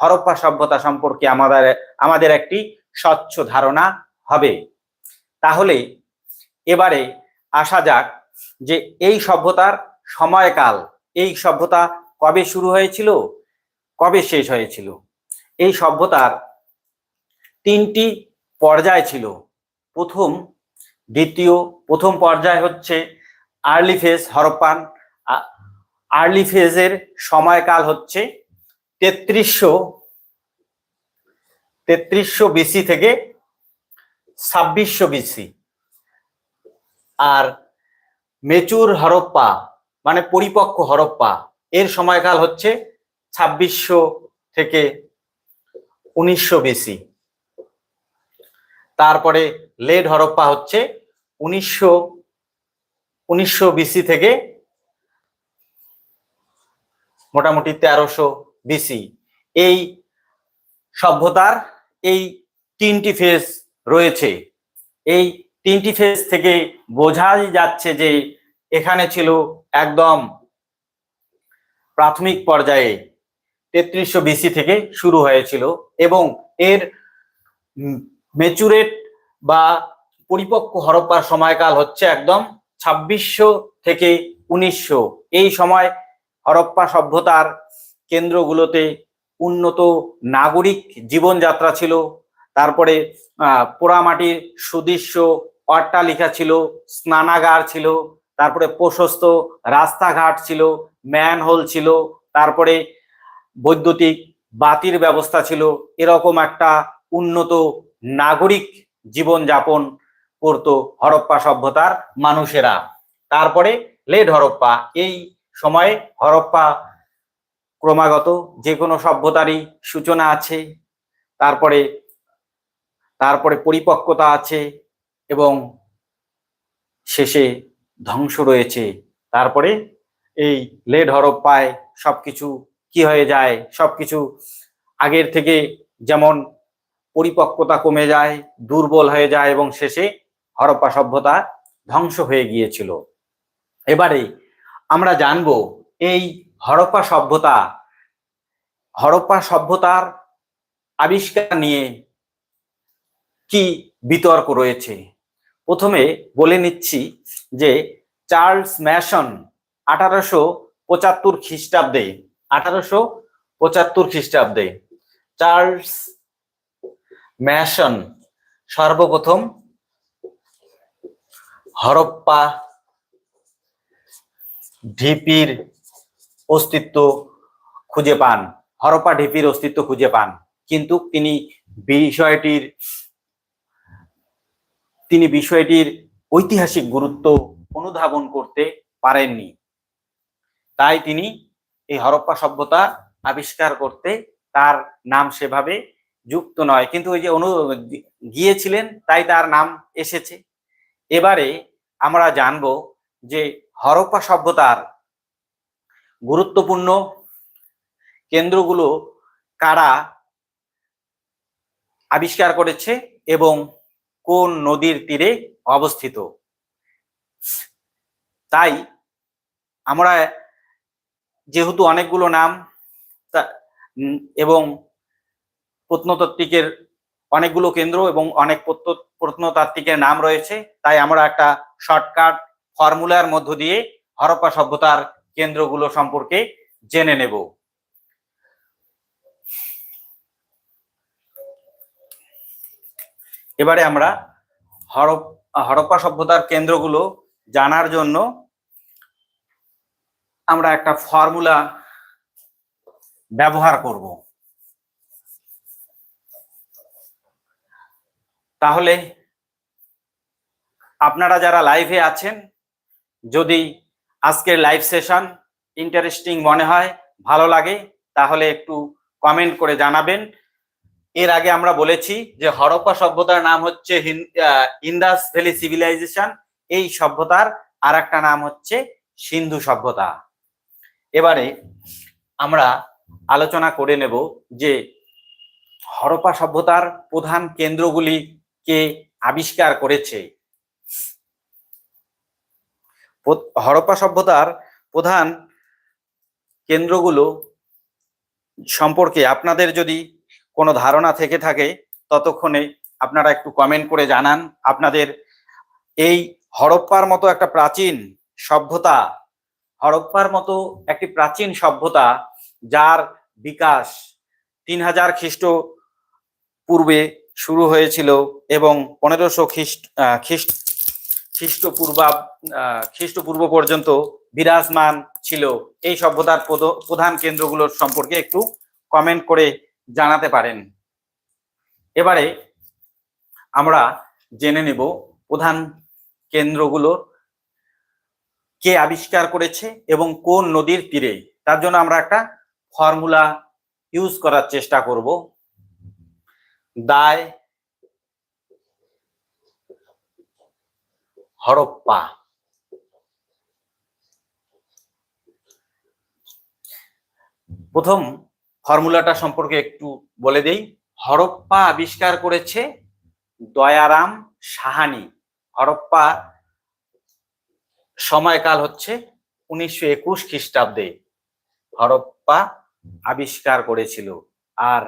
হরপ্পা সভ্যতা সম্পর্কে আমাদের একটি স্বচ্ছ ধারণা হবে। তাহলে এবারে আসা যাক যে এই সভ্যতার সময়কাল, এই সভ্যতা কবে শুরু হয়েছিল, কবে শেষ হয়েছিল। এই সভ্যতার তিনটি পর্যায় ছিল। প্রথম পর্যায় হচ্ছে আর্লি ফেজ হরপ্পান। আর্লি ফেজের সময়কাল হচ্ছে 3300 বিসি থেকে 2600 বিসি। আর মেচুর হরপ্পা মানে পরিপক্ক হরপ্পা, এর সময়কাল হচ্ছে 2600 থেকে 1900 বিসি। তারপরে লেড হরপ্পা হচ্ছে 1900 বিসি থেকে মোটামুটি 1300 বিসি। এই সভ্যতার এই তিনটি ফেজ রয়েছে। এই তিনটি ফেজ থেকে বোঝাই যাচ্ছে যে এখানে ছিল একদম প্রাথমিক পর্যায়ে 3300 বিসি থেকে শুরু হয়েছিল এবং এর ম্যাচুরেট বা পরিপক্ক হরপ্পার সময়কাল হচ্ছে একদম 2600 থেকে 1900। এই সময় হরপ্পা সভ্যতার কেন্দ্রগুলোতে উন্নত নাগরিক জীবনযাত্রা ছিল। তারপরে পোড়ামাটির সুদৃশ্য অট্টালিকা ছিল, স্নানাগার ছিল, তারপরে প্রশস্ত রাস্তাঘাট ছিল, ম্যানহোল ছিল, তারপরে বৈদ্যুতিক বাতির ব্যবস্থা ছিল। এরকম একটা উন্নত নাগরিক জীবনযাপন করত হরপ্পা সভ্যতার মানুষেরা। তারপরে লেড হরপ্পা, এই সময়ে হরপ্পা ক্রমাগত যে কোনো সভ্যতারই সূচনা আছে, তারপরে পরিপক্কতা আছে এবং শেষে ধ্বংস রয়েছে। তারপরে এই লেড হরপ্পায় সবকিছু কি হয়ে যায়, সবকিছু আগের থেকে যেমন পরিপক্কতা কমে যায়, দুর্বল হয়ে যায় এবং শেষে হরপ্পা সভ্যতা ধ্বংস হয়ে গিয়েছিল। এবারে আমরা জানব এই হরপ্পা সভ্যতার আবিষ্কার নিয়ে কি বিতর্ক রয়েছে। প্রথমে বলে নিচ্ছি যে চার্লস ম্যাসন 1875 খ্রিস্টাব্দে চার্লস ম্যাসন সর্বপ্রথম হরপ্পা ঢিপির অস্তিত্ব খুঁজে পান, কিন্তু তিনি বিষয়টির ঐতিহাসিক গুরুত্ব অনুধাবন করতে পারেননি। তাই তিনি এই হরপ্পা সভ্যতা আবিষ্কার করতে তার নাম সেভাবে যুক্ত নয়, কিন্তু ওই যে গিয়েছিলেন তাই তার নাম এসেছে। এবারে আমরা জানব যে হরপ্পা সভ্যতার গুরুত্বপূর্ণ কেন্দ্রগুলো কারা আবিষ্কার করেছে এবং কোন নদীর তীরে অবস্থিত। তাই আমরা যেহেতু অনেকগুলো নাম এবং প্রত্নতাত্ত্বিকের অনেকগুলো কেন্দ্র এবং অনেক প্রত্নতাত্ত্বিকের নাম রয়েছে, তাই আমরা একটা শর্টকাট ফর্মুলার মধ্য দিয়ে হরপ্পা সভ্যতার কেন্দ্রগুলো সম্পর্কে জেনে নেব। এবারে আমরা হরপ্পা সভ্যতার কেন্দ্রগুলো জানার জন্য আমরা একটা ফর্মুলা ব্যবহার করব। তাহলে আপনারা যারা লাইভে আছেন, যদি আজকের লাইভ সেশন ইন্টারেস্টিং মনে হয়, ভালো লাগে, তাহলে একটু কমেন্ট করে জানাবেন। এর আগে আমরা বলেছি যে হরপ্পা সভ্যতার নাম হচ্ছে ইন্দাস ভ্যালি সিভিলাইজেশন। এই সভ্যতার আর একটা নাম হচ্ছে সিন্ধু সভ্যতা। এবারে আমরা আলোচনা করে নেব যে হরপ্পা সভ্যতার প্রধান কেন্দ্রগুলি কে আবিষ্কার করেছে। হরপ্পা সভ্যতার প্রধান কেন্দ্রগুলো সম্পর্কে আপনাদের যদি কোনো ধারণা থেকে থাকে ততক্ষণে আপনারা একটু কমেন্ট করে জানান। আপনাদের এই হরপ্পার মতো একটা প্রাচীন সভ্যতা, হরপ্পার মতো একটি প্রাচীন সভ্যতা যার বিকাশ 3000 খ্রিস্টপূর্বে শুরু হয়েছিল এবং 1500 খ্রিস্টপূর্ব পর্যন্ত বিরাজমান ছিল, এই সভ্যতার প্রধান কেন্দ্রগুলোর সম্পর্কে একটু কমেন্ট করে জানাতে পারেন। এবারে আমরা জেনে নেব প্রধান কেন্দ্রগুলো কে আবিষ্কার করেছে এবং কোন নদীর তীরে। তার জন্য আমরা একটা ফর্মুলা ইউজ করার চেষ্টা করব। দায় হরপ্পা। প্রথম ফর্মুলাটা সম্পর্কে একটু বলে দেই। হরপ্পা আবিষ্কার করেছে দয়ারাম সাহানি। হরপ্পা সময়কাল হচ্ছে 1921 খ্রিস্টাব্দে হরপ্পা আবিষ্কার করেছিল। আর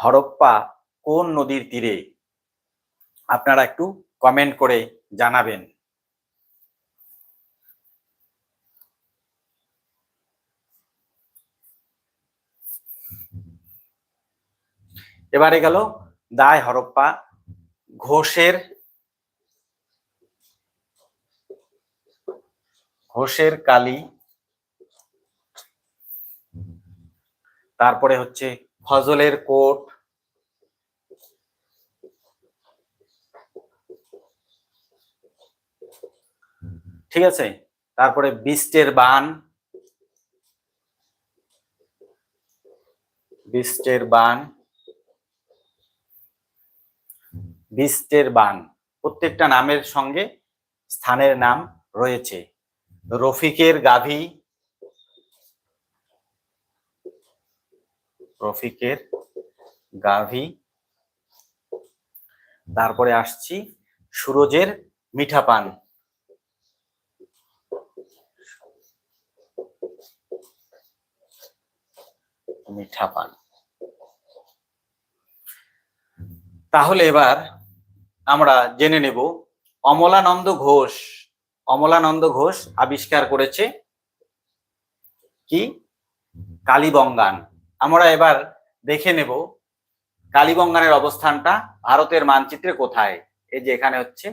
হরপ্পা কোন নদীর তীরে আপনারা একটু কমেন্ট করে জানাবেন। এবারে গেল দায় হরপ্পা। ঘোষের কালি, তারপরে হচ্ছে ফজলের কোট, ঠিক আছে, তারপরে বিস্টের বান, প্রত্যেকটা নামের সঙ্গে স্থানের নাম রয়েছে। রফিকের গাভী, তারপরে আসছি সুরজের মিঠা পান, তাহলে এবার আমরা জেনে নেব অমলানন্দ ঘোষ আবিষ্কার করেছে কি? কালীবঙ্গান। আমরা এবার দেখে নেব কালীবঙ্গানের অবস্থানটা ভারতের মানচিত্রে কোথায়। এই যে এখানে হচ্ছে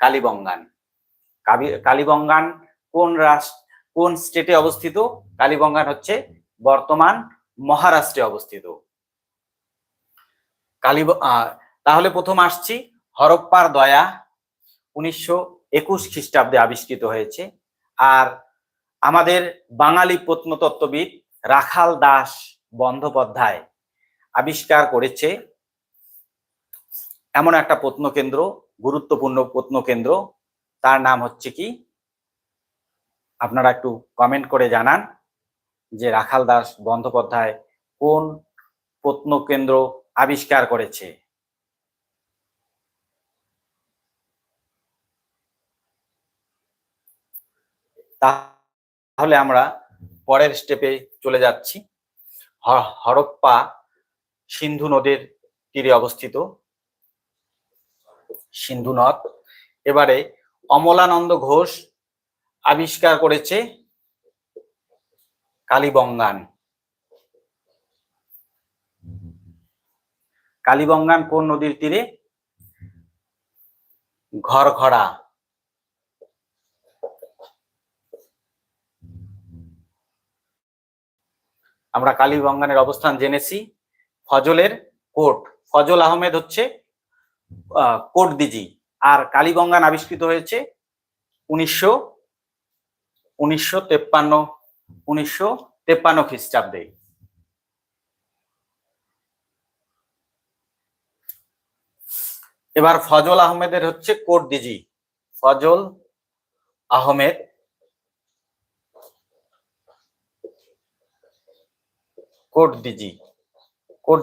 কালীবঙ্গান। কালীবঙ্গান কোন স্টেটে অবস্থিত? কালীবঙ্গান হচ্ছে বর্তমান মহারাষ্ট্রে অবস্থিত। তাহলে প্রথম আসছি হরপ্পার দয়া 1921 খ্রিস্টাব্দে আবিষ্কৃত হয়েছে। আর আমাদের বাঙালি প্রত্নতত্ত্ববিদ রাখাল দাস বন্দ্যোপাধ্যায় আবিষ্কার করেছে এমন একটা প্রত্নকেন্দ্র, গুরুত্বপূর্ণ প্রত্নকেন্দ্র, তার নাম হচ্ছে কি? আপনারা একটু কমেন্ট করে জানান যে রাখাল দাস বন্দ্যোপাধ্যায় কোন প্রত্নকেন্দ্র আবিষ্কার করেছে। তাহলে আমরা পরের স্টেপে চলে যাচ্ছি। হরপ্পা সিন্ধু নদের তীরে অবস্থিত, সিন্ধু নদ। এবারে অমলানন্দ ঘোষ আবিষ্কার করেছে কালীবঙ্গান। কালীবঙ্গান কোন নদীর তীরে? ঘরঘরা। আমরা কালীবঙ্গানের অবস্থান জেনেছি। ফজলের কোট, ফজল আহমেদ হচ্ছে কোট দিজি। আর কালীবঙ্গান আবিষ্কৃত হয়েছে 1953 খ্রিস্টাব্দে। এবার ফজল আহমেদের হচ্ছে কোট দিজি। ফজল আহমেদ কোট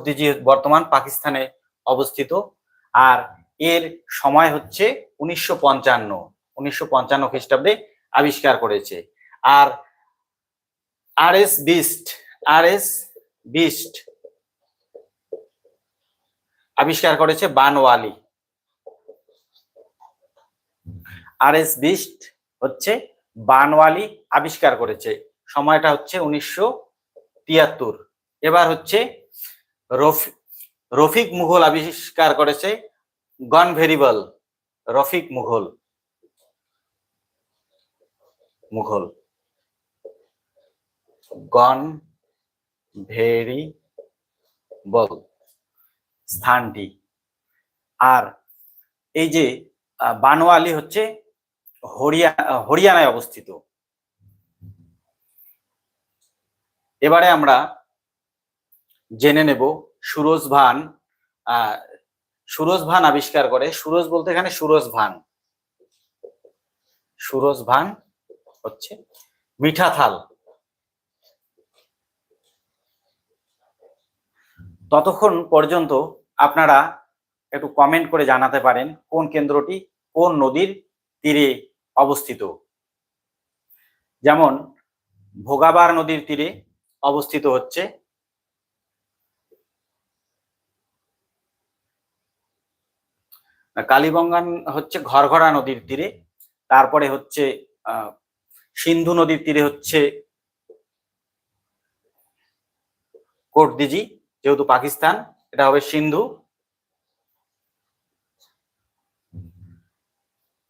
দিজি বর্তমান পাকিস্তানে অবস্থিত। আর এর সময় হচ্ছে 1955 খ্রিস্টাব্দে আবিষ্কার করেছে। আর আরএস বিস্ট, আরএস বিস্ট আবিষ্কার করেছে বানওয়ালি। আরএস বিস্ট হচ্ছে বানওয়ালি আবিষ্কার করেছে, সময়টা হচ্ছে 1973। এবার হচ্ছে রফিক মুঘল আবিষ্কার করেছে গন ভেরিয়েবল, রফিক মুঘল, মুঘল গন ভেরিয়েবল স্থানটি। আর এই যে বানওয়ালি হচ্ছে হরিয়ানায় অবস্থিত। এবারে আমরা জেনে নেব সুরজ ভান। সুরজ ভান আবিষ্কার করে, সুরজ বলতে এখানে সুরজ ভান, সুরজ ভান হচ্ছে মিঠা থাল। ততক্ষণ পর্যন্ত আপনারা একটু কমেন্ট করে জানাতে পারেন কোন কেন্দ্রটি কোন নদীর তীরে অবস্থিত। যেমন ভোগাবার নদীর তীরে অবস্থিত হচ্ছে কালীগঙ্গা, হচ্ছে ঘরঘরা নদীর তীরে। তারপরে হচ্ছে সিন্ধু নদীর তীরে হচ্ছে কোটদিজি, যেহেতু পাকিস্তান এটা হবে সিন্ধু।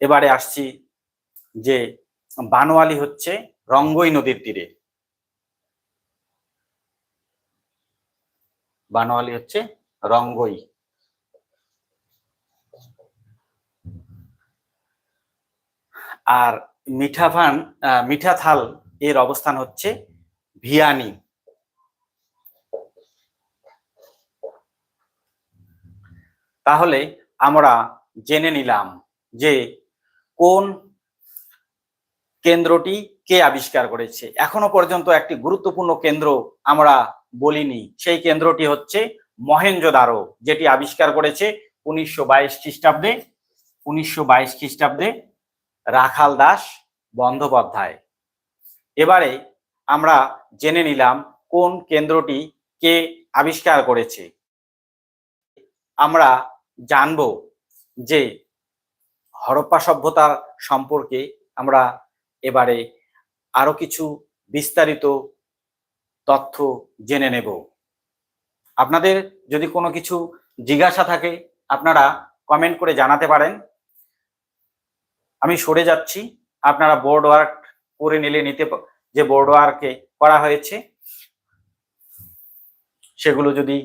এবারে আসছি যে বানওয়ালি হচ্ছে রঙ্গই নদীর তীরে, বানওয়ালি হচ্ছে রঙ্গই। আর মিঠা থাল এর অবস্থান হচ্ছে ভিয়ানি। তাহলে আমরা জেনে নিলাম যে কোন কেন্দ্রটি কে আবিষ্কার করেছে। এখনো পর্যন্ত একটি গুরুত্বপূর্ণ কেন্দ্র আমরা বলিনি, সেই কেন্দ্রটি হচ্ছে মহেঞ্জোদারো, যেটি আবিষ্কার করেছে 1922 খ্রিস্টাব্দে, 1922 খ্রিস্টাব্দে রাখাল দাস বন্দ্যোপাধ্যায়। এবারে আমরা জেনে নিলাম কোন কেন্দ্রটি কে আবিষ্কার করেছে। আমরা জানব যে হরপ্পা সভ্যতার সম্পর্কে আমরা এবারে আরো কিছু বিস্তারিত তথ্য জেনে নেব। আপনাদের যদি কোনো কিছু জিজ্ঞাসা থাকে আপনারা কমেন্ট করে জানাতে পারেন। আমি সরে যাচ্ছি, আপনারা বোর্ড ওয়ার্ক করে নিতে যে বোর্ড ওয়ার্কে করা হয়েছে সেগুলো যদি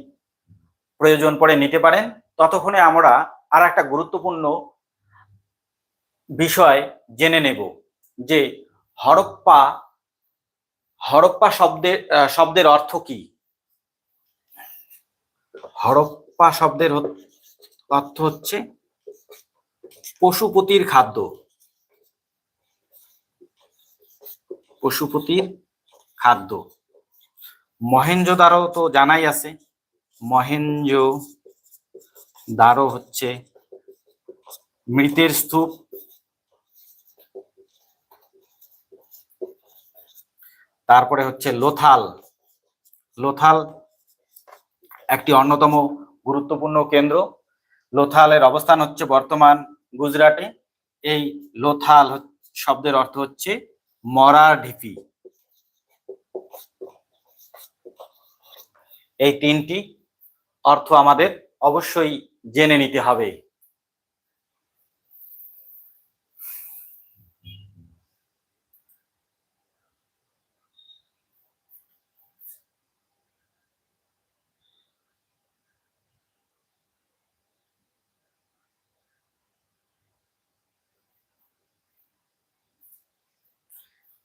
প্রয়োজন পড়ে নিতে পারেন। ততক্ষণে আমরা আর একটা গুরুত্বপূর্ণ বিষয় জেনে নেব যে হরপ্পা, হরপ্পা শব্দের অর্থ কি। হরপ্পা শব্দের অর্থ হচ্ছে পশুপতির খাদ্য, পশুপতির খাদ্য। মহেঞ্জোদারো তো জানাই আছে, মহেঞ্জোদারো হচ্ছে মৃতের স্তূপ। তারপরে হচ্ছে লোথাল, লোথাল একটি অন্যতম গুরুত্বপূর্ণ কেন্দ্র। লোথালের অবস্থান হচ্ছে বর্তমান গুজরাটে। এই লোথাল শব্দের অর্থ হচ্ছে মরার ঢিপি। এই তিনটি অর্থ আমাদের অবশ্যই জেনে নিতে হবে।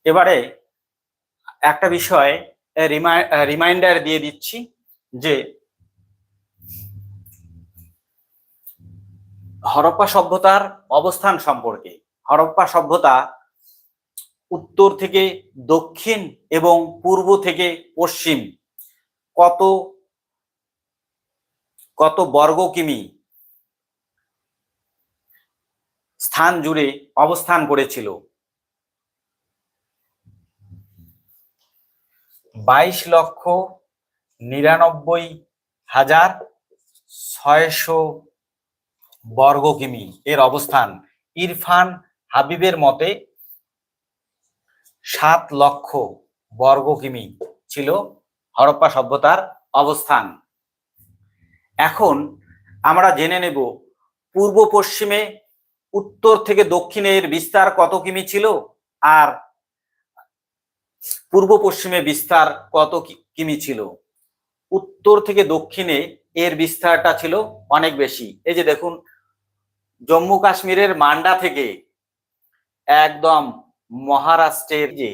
এবারে একটা বিষয় রিমাইন্ডার দিয়ে দিচ্ছি যে হরপ্পা সভ্যতার অবস্থান সম্পর্কে। হরপ্পা সভ্যতা উত্তর থেকে দক্ষিণ এবং পূর্ব থেকে পশ্চিম কত কত বর্গ কিমি স্থান জুড়ে অবস্থান করেছিল। 22,99,600 বর্গ কিমি এর অবস্থান। ইরফান হাবিবের মতে 7 লক্ষ বর্গ কিমি ছিল হরপ্পা সভ্যতার অবস্থান। এখন আমরা জেনে নেব পূর্ব পশ্চিমে উত্তর থেকে দক্ষিণে এর বিস্তার কত কিমি ছিল, আর পূর্ব পশ্চিমে বিস্তার কত কিমি ছিল। উত্তর থেকে দক্ষিণে এর বিস্তারটা ছিল অনেক বেশি। এই যে দেখুন, জম্মু কাশ্মীরের মান্ডা থেকে একদম মহারাষ্ট্রের যে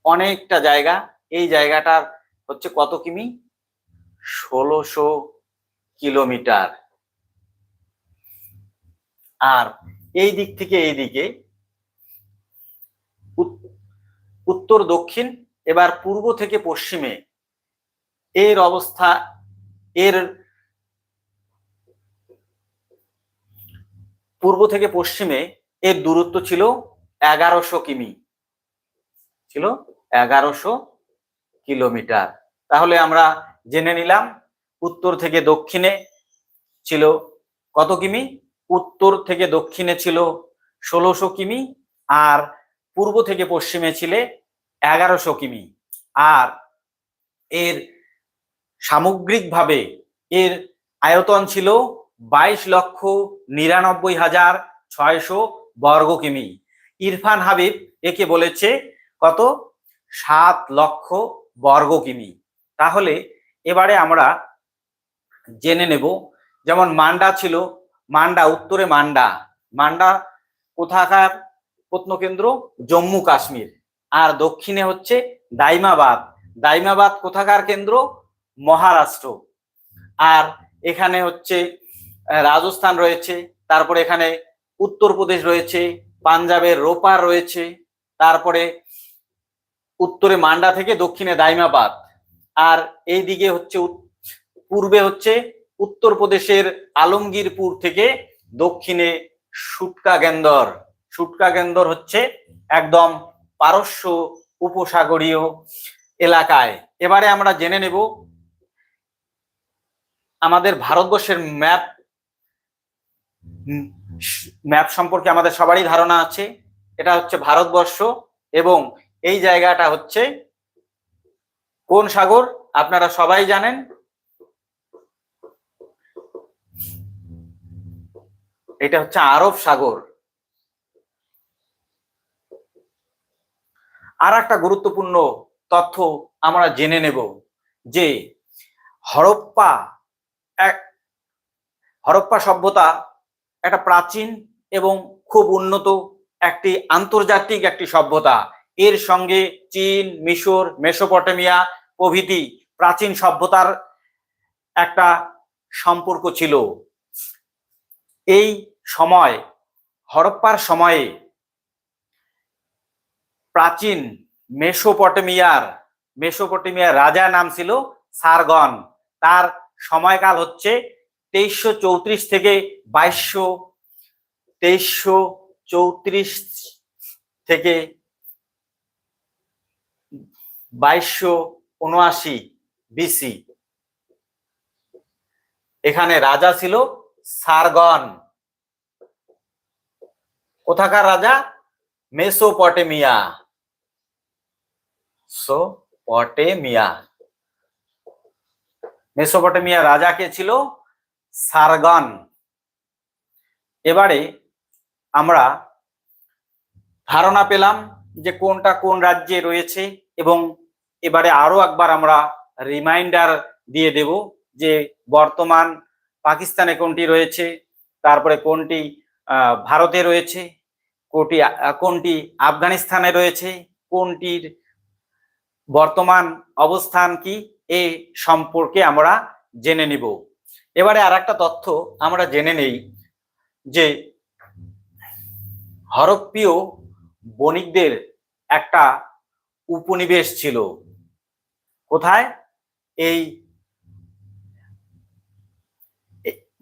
অনেকটা জায়গা, এই জায়গাটার হচ্ছে কত কিমি, 1600 কিলোমিটার। আর এই দিক থেকে এই দিকে উত্তর দক্ষিণ, এবার পূর্ব থেকে পশ্চিমে এর অবস্থা, এর পূর্ব থেকে পশ্চিমে এর দূরত্ব ছিল 1100 কিমি, ছিল 1100 কিলোমিটার। তাহলে আমরা জেনে নিলাম উত্তর থেকে দক্ষিণে ছিল কত কিমি, উত্তর থেকে দক্ষিণে ছিল 1600 কিমি, আর পূর্ব থেকে পশ্চিমে ছিল 1100 কিমি। আর এর সামগ্রিকভাবে এর আয়তন ছিল 22,99,600 বর্গ কিমি। ইরফান হাবিব একে বলেছে কত, 7 লক্ষ বর্গ কিমি। তাহলে এবারে আমরা জেনে নেব, যেমন মান্ডা ছিল, মান্ডা উত্তরে মান্ডা, মান্ডা কোথাকার প্রত্নকেন্দ্র, জম্মু কাশ্মীর। আর দক্ষিণে হচ্ছে দাইমাবাদ, দাইমাবাদ কোথাকার কেন্দ্র, মহারাষ্ট্র। আর এখানে হচ্ছে রাজস্থান রয়েছে, তারপরে এখানে উত্তরপ্রদেশ রয়েছে, পাঞ্জাবের রোপার রয়েছে, তারপরে উত্তরে মান্ডা থেকে দক্ষিণে দাইমাবাদ। আর এই দিকে হচ্ছে পূর্বে হচ্ছে উত্তরপ্রদেশের আলমগীরপুর থেকে দক্ষিণে সুটকাগেন্দর। সুটকাগেন্দর হচ্ছে একদম পারস্য উপসাগরীয় এলাকায়। এবারে আমরা জেনে নেব আমাদের ভারতবর্ষের ম্যাপ সম্পর্কে আমাদের সবারই ধারণা আছে। এটা হচ্ছে ভারতবর্ষ, এবং এই জায়গাটা হচ্ছে কোন সাগর আপনারা সবাই জানেন, এটা হচ্ছে আরব সাগর। আর একটা গুরুত্বপূর্ণ তথ্য আমরা জেনে নেব যে হরপ্পা সভ্যতা একটা প্রাচীন এবং খুব উন্নত একটি আন্তর্জাতিক একটি সভ্যতা। এর সঙ্গে চীন, মিশর, মেসোপটেমিয়া প্রভৃতি প্রাচীন সভ্যতার একটা সম্পর্ক ছিল। এই সময়, হরপ্পার সময়ে প্রাচীন মেসোপটেমিয়ার রাজার নাম ছিল সারগন। তার সময়কাল হচ্ছে 2334 থেকে 2279 বিসি। এখানে রাজা ছিল সারগন। কোথাকার রাজা, মেসোপটেমিয়া। মেসোপটেমিয়া রাজা কে ছিল, সারগন। এবারে আমরা ধারণা পেলাম যে কোনটা কোন রাজ্যে রয়েছে, এবং এবারে আরো একবার আমরা রিমাইন্ডার দিয়ে দেব যে বর্তমান পাকিস্তানে কোনটি রয়েছে, তারপরে কোনটি ভারতে রয়েছে, কোনটি আফগানিস্তানে রয়েছে, কোনটির বর্তমান অবস্থান কি, এ সম্পর্কে আমরা জেনে নিব। এবারে আর একটা তথ্য আমরা জেনে নেই যে হরপ্পীয় বণিকদের একটা উপনিবেশ ছিল। কোথায়, এই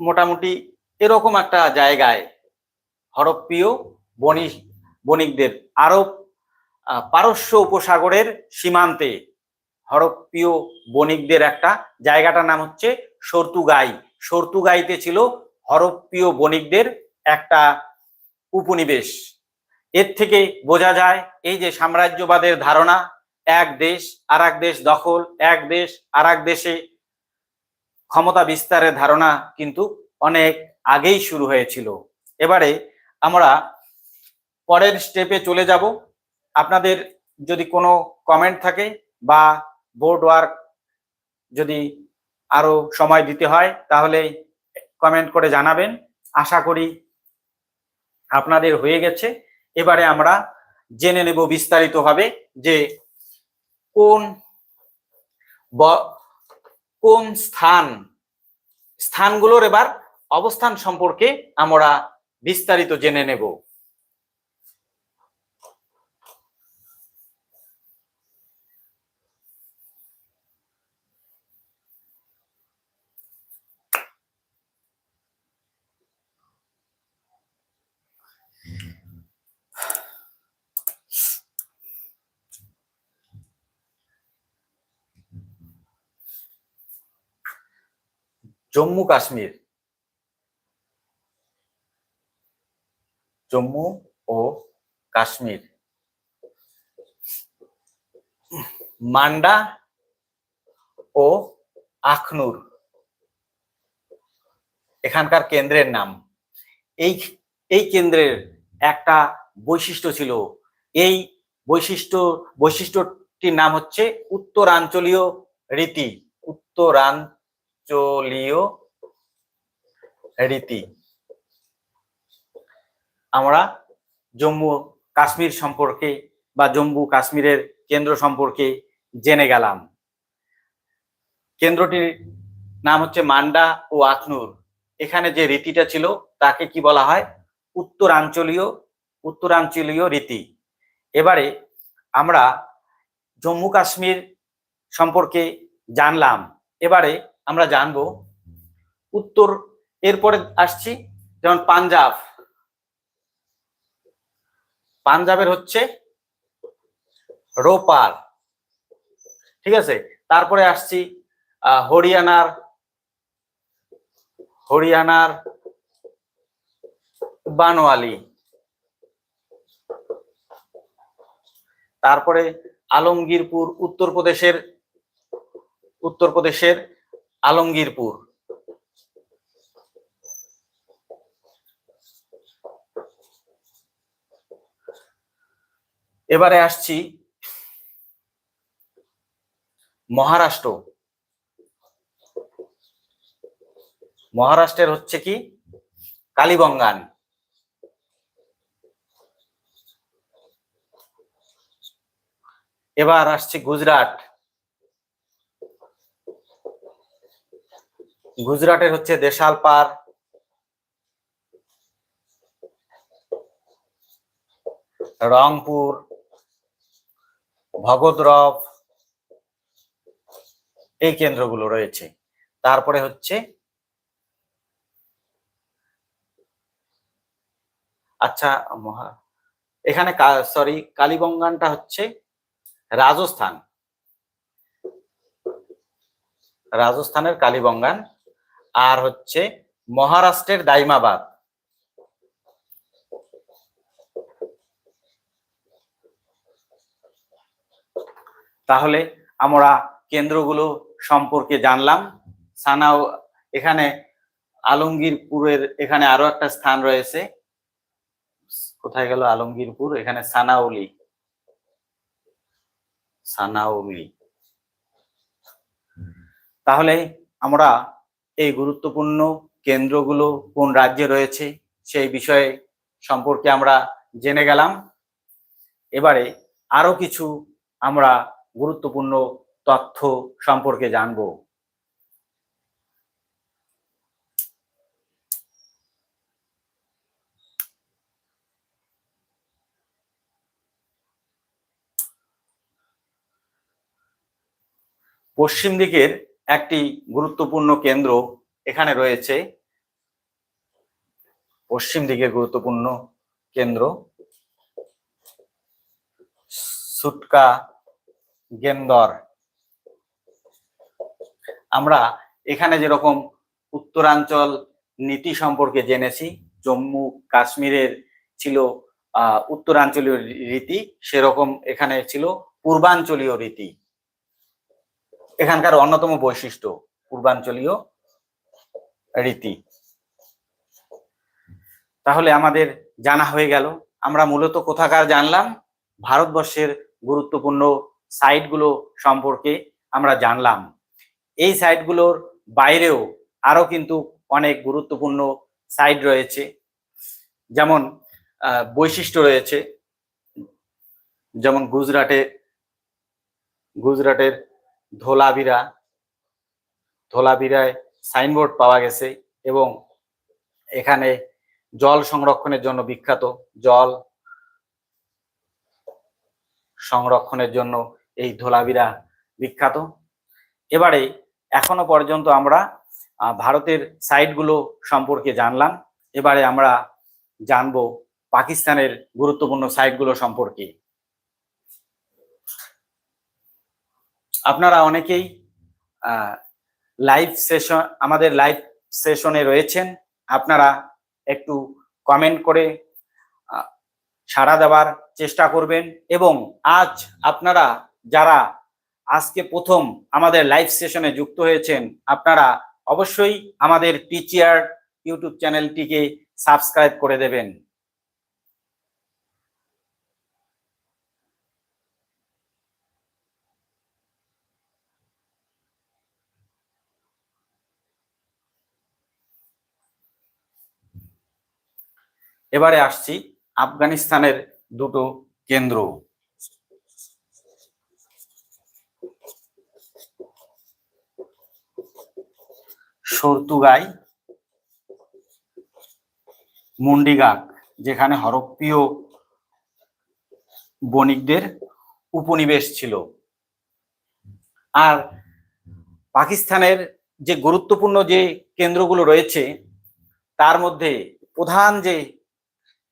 মোটামুটি এরকম একটা জায়গায় হরপ্পীয় বণিকদের, আরব পারস্য উপসাগরের সীমান্তে হরপ্পীয় বণিকদের একটা জায়গাটার নাম হচ্ছে সর্তুগাই। সর্তুগাইতে ছিল হরপ্পীয় বণিকদের একটা উপনিবেশ। এর থেকে বোঝা যায় এই যে সাম্রাজ্যবাদের ধারণা, এক দেশ আর এক দেশ দখল, এক দেশ আর এক দেশে ক্ষমতা বিস্তারের ধারণা কিন্তু অনেক আগেই শুরু হয়েছিল। এবারে আমরা পরের স্টেপে চলে যাব। আপনাদের যদি কোনো কমেন্ট থাকে বা বোর্ড ওয়ার্ক যদি আরো সময় দিতে হয় তাহলে কমেন্ট করে জানাবেন। আশা করি আপনাদের হয়ে গেছে। এবারে আমরা জেনে নেব বিস্তারিতভাবে যে কোন কোন স্থানগুলোর এবার অবস্থান সম্পর্কে আমরা বিস্তারিত জেনে নেব। জম্মু কাশ্মীর, জম্মু ও কাশ্মীর, মান্ডা ও আখনুর এখানকার কেন্দ্রের নাম। এই কেন্দ্রের একটা বৈশিষ্ট্য ছিল। এই বৈশিষ্ট্যটির নাম হচ্ছে উত্তরাঞ্চলীয় রীতি। উত্তরাঞ্চলীয় রীতি। আমরা জম্মু কাশ্মীর সম্পর্কে বা জম্মু কাশ্মীরের কেন্দ্র সম্পর্কে জেনে গেলাম। কেন্দ্রটির নাম হচ্ছে মান্ডা ও আখনুর। এখানে যে রীতিটা ছিল তাকে কি বলা হয়? উত্তরাঞ্চলীয় রীতি। এবারে আমরা জম্মু কাশ্মীর সম্পর্কে জানলাম। এবারে আমরা জানবো উত্তর। এরপরে আসছি যেমন পাঞ্জাব। পাঞ্জাবের হচ্ছে রোপার, ঠিক আছে। তারপরে আসছি হরিয়ানার বানোয়ালি। তারপরে আলমগীরপুর, উত্তরপ্রদেশের আলমগীরপুর। এবারে আসছি মহারাষ্ট্র। মহারাষ্ট্রের হচ্ছে কি কালীবঙ্গান। এবার আসছি গুজরাট। গুজরাটের হচ্ছে দেশালপার। রংপুর, ভগদরব, এই কেন্দ্রগুলো রয়েছে। তারপরে হচ্ছে আচ্ছা এখানে সরি কালীবঙ্গানটা হচ্ছে রাজস্থান, রাজস্থানের কালীবঙ্গান। আর হচ্ছে মহারাষ্ট্রের দাইমাবাদ। তাহলে আমরা কেন্দ্রগুলো সম্পর্কে জানলাম। সানাও এখানে আলমগীরপুরের এখানে আরো একটা স্থান রয়েছে। কোথায় গেল আলমগীরপুর? এখানে সানাউলি। তাহলে আমরা এই গুরুত্বপূর্ণ কেন্দ্রগুলো কোন রাজ্যে রয়েছে সেই বিষয়ে সম্পর্কে আমরা জেনে গেলাম। এবারে আরো কিছু আমরা গুরুত্বপূর্ণ তথ্য সম্পর্কে জানব। পশ্চিম দিকের একটি গুরুত্বপূর্ণ কেন্দ্র এখানে রয়েছে। পশ্চিম দিকের গুরুত্বপূর্ণ কেন্দ্র সুটকা গেন্দর। আমরা এখানে যেরকম উত্তরাঞ্চল নীতি সম্পর্কে জেনেছি, জম্মু কাশ্মীরের ছিল উত্তরাঞ্চলীয় রীতি, সেরকম এখানে ছিল পূর্বাঞ্চলীয় রীতি। এখানকার অন্যতম বৈশিষ্ট্য পূর্বাঞ্চলীয় রীতি। তাহলে আমাদের জানা হয়ে গেল। আমরা মূলত কোথাকার জানলাম? ভারতবর্ষের গুরুত্বপূর্ণ সাইটগুলো সম্পর্কে আমরা জানলাম। এই সাইটগুলোর বাইরেও আরো কিন্তু অনেক গুরুত্বপূর্ণ সাইট রয়েছে, যেমন বৈশিষ্ট্য রয়েছে। যেমন গুজরাটের ধোলাভিরায় সাইনবোর্ড পাওয়া গেছে এবং এখানে জল সংরক্ষণের জন্য বিখ্যাত। জল সংরক্ষণের জন্য এই ধোলাভিরা বিখ্যাত। এবারে এখনো পর্যন্ত আমরা ভারতের সাইটগুলো সম্পর্কে জানলাম। এবারে আমরা জানবো পাকিস্তানের গুরুত্বপূর্ণ সাইটগুলো সম্পর্কে। আপনারা অনেকেই আমাদের লাইভ সেশনে রয়েছেন। আপনারা একটু কমেন্ট করে সাড়া দেওয়ার চেষ্টা করবেন এবং আজ আপনারা যারা আজকে প্রথম আমাদের লাইভ সেশনে যুক্ত হয়েছেন, আপনারা অবশ্যই আমাদের টিচিয়ার ইউটিউব চ্যানেলটিকে সাবস্ক্রাইব করে দেবেন। এবারে আসছি আফগানিস্তানের দুটো কেন্দ্র। শর্তুগাই, মুন্ডিগাক, যেখানে হরপ্পীয় বণিকদের উপনিবেশ ছিল। আর পাকিস্তানের যে গুরুত্বপূর্ণ যে কেন্দ্রগুলো রয়েছে তার মধ্যে প্রধান যে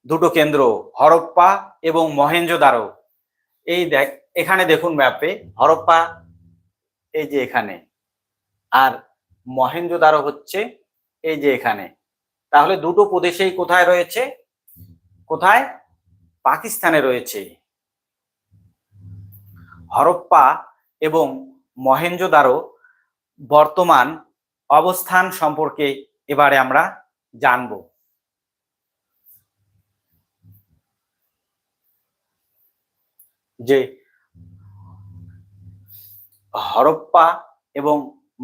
দুটো কেন্দ্র হরপ্পা এবং মহেঞ্জোদারো। এই এখানে দেখুন ম্যাপে, হরপ্পা এই যে এখানে, আর মহেঞ্জোদারো হচ্ছে এই যে এখানে। তাহলে দুটো প্রদেশেই কোথায় রয়েছে? কোথায়? পাকিস্তানে রয়েছে। হরপ্পা এবং মহেঞ্জোদারো বর্তমান অবস্থান সম্পর্কে এবারে আমরা জানব। যে হরপ্পা এবং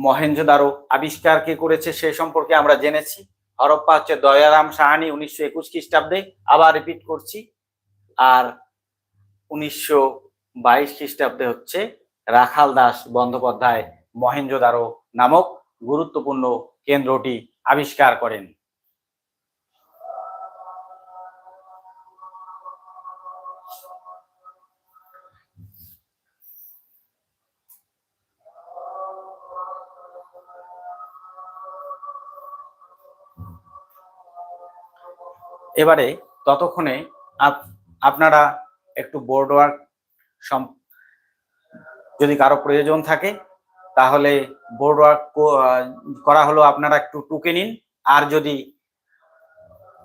মহেঞ্জোদারো আবিষ্কার কে করেছে সে সম্পর্কে আমরা জেনেছি। হরপ্পা হচ্ছে দয়ারাম সাহানি 1921 খ্রিস্টাব্দে, আবার রিপিট করছি। আর 1922 খ্রিস্টাব্দে হচ্ছে রাখাল দাস বন্দ্যোপাধ্যায় মহেঞ্জোদারো নামক গুরুত্বপূর্ণ কেন্দ্রটি আবিষ্কার করেন। এবারে ততক্ষণে আপনারা একটু বোর্ড ওয়ার্ক যদি কারো প্রয়োজন থাকে তাহলে বোর্ড ওয়ার্ক করা হলো, আপনারা একটু টুকে নিন। আর যদি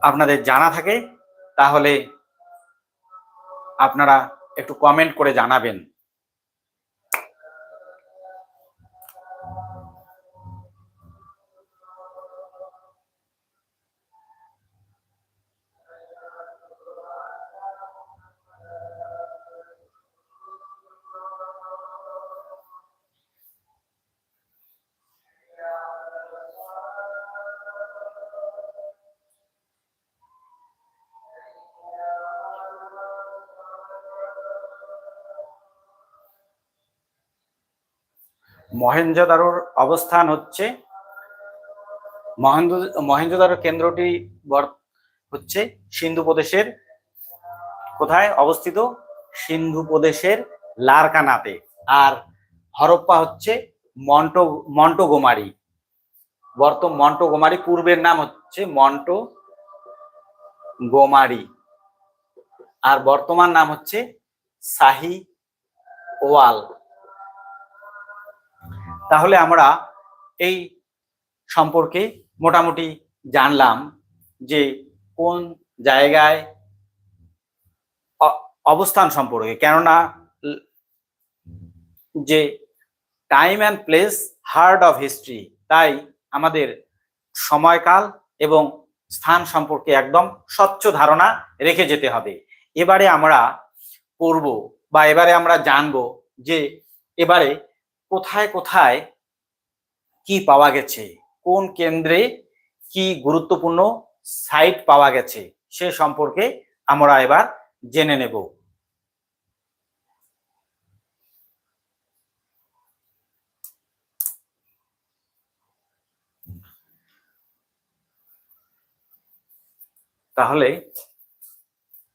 আপনাদের জানা থাকে তাহলে আপনারা একটু কমেন্ট করে জানাবেন। মহেঞ্জোদারোর অবস্থান হচ্ছে, মহেঞ্জোদারো কেন্দ্রটি হচ্ছে সিন্ধু প্রদেশের কোথায় অবস্থিত? সিন্ধু প্রদেশের লারকানাতে। আর হরপ্পা হচ্ছে মন্টোগোমারি। মন্টোগোমারি পূর্বের নাম হচ্ছে মন্টোগোমারি, আর বর্তমান নাম হচ্ছে শাহী ওয়াল। তাহলে আমরা এই সম্পর্কে মোটামুটি জানলাম যে কোন জায়গায় অবস্থান সম্পর্কে, কেননা যে time and place heart of history, তাই আমাদের সময়কাল এবং স্থান সম্পর্কে একদম স্বচ্ছ ধারণা রেখে যেতে হবে। এবারে আমরা করব বা এবারে আমরা জানবো যে এবারে কোথায় কোথায় কি পাওয়া গেছে, কোন কেন্দ্রে কি গুরুত্বপূর্ণ সাইট পাওয়া গেছে সে সম্পর্কে আমরা এবার জেনে নেব। তাহলে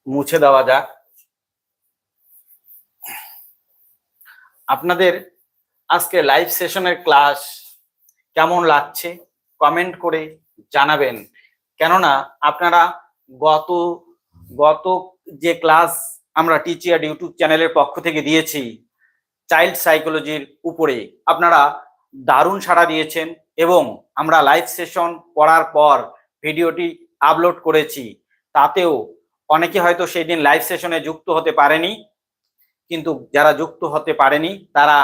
মুছে দেওয়া যাক। আপনাদের আজকে লাইভ সেশনের ক্লাস কেমন লাগছে কমেন্ট করে জানাবেন, কেননা আপনারা গত গত যে ক্লাস আমরা টিচিয়ার ইউটিউব চ্যানেলের পক্ষ থেকে দিয়েছি চাইল্ড সাইকোলজির উপরে, আপনারা দারুণ সাড়া দিয়েছেন এবং আমরা লাইভ সেশন করার পর ভিডিওটি আপলোড করেছি, তাতেও অনেকে হয়তো সেই দিন লাইভ সেশনে যুক্ত হতে পারেনি, কিন্তু যারা যুক্ত হতে পারেনি তারা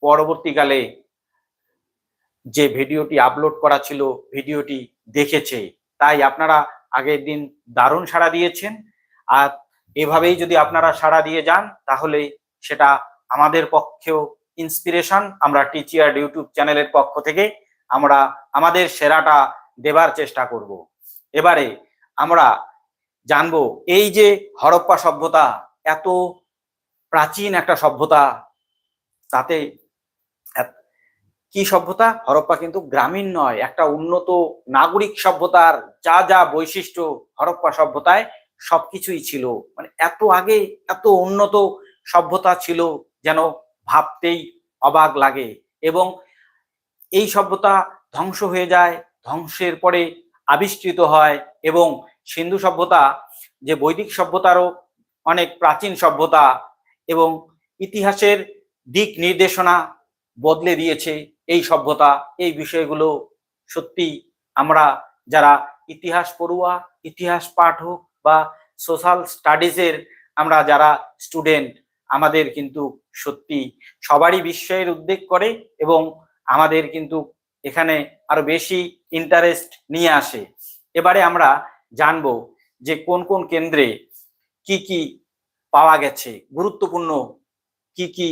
পরবর্তীকালে যে ভিডিওটি আপলোড করা ছিল ভিডিওটি দেখেছে। তাই আপনারা আগের দিন দারুণ সাড়া দিয়েছেন, আর এভাবেই যদি আপনারা সাড়া দিয়ে যান তাহলে সেটা আমাদের পক্ষেও ইন্সপিরেশন। আমরা টিচিয়ার ইউটিউব চ্যানেলের পক্ষ থেকে আমরা আমাদের সেরাটা দেবার চেষ্টা করব। এবারে আমরা জানবো এই যে হরপ্পা সভ্যতা, এত প্রাচীন একটা সভ্যতা, তাতে কি সভ্যতা? হরপ্পা কিন্তু গ্রামীণ নয়, একটা উন্নত নাগরিক সভ্যতার যা যা বৈশিষ্ট্য হরপ্পা সভ্যতায় সবকিছুই ছিল। মানে এত আগে এত উন্নত সভ্যতা ছিল যেন ভাবতেই অবাক লাগে। এবং এই সভ্যতা ধ্বংস হয়ে যায়, ধ্বংসের পরে আবিষ্কৃত হয়, এবং সিন্ধু সভ্যতা যে বৈদিক সভ্যতারও অনেক প্রাচীন সভ্যতা এবং ইতিহাসের দিক নির্দেশনা বদলে দিয়েছে এই সভ্যতা। এই বিষয়গুলো সত্যি আমরা যারা ইতিহাস পড়ুয়া, ইতিহাস পাঠক বা সোশ্যাল স্টাডিজের আমরা যারা স্টুডেন্ট, আমাদের কিন্তু সত্যি সবারই বিস্ময়ের উদ্বেগ করে এবং আমাদের কিন্তু এখানে আরো বেশি ইন্টারেস্ট নিয়ে আসে। এবারে আমরা জানবো যে কোন কোন কেন্দ্রে কি কি পাওয়া গেছে, গুরুত্বপূর্ণ কি কি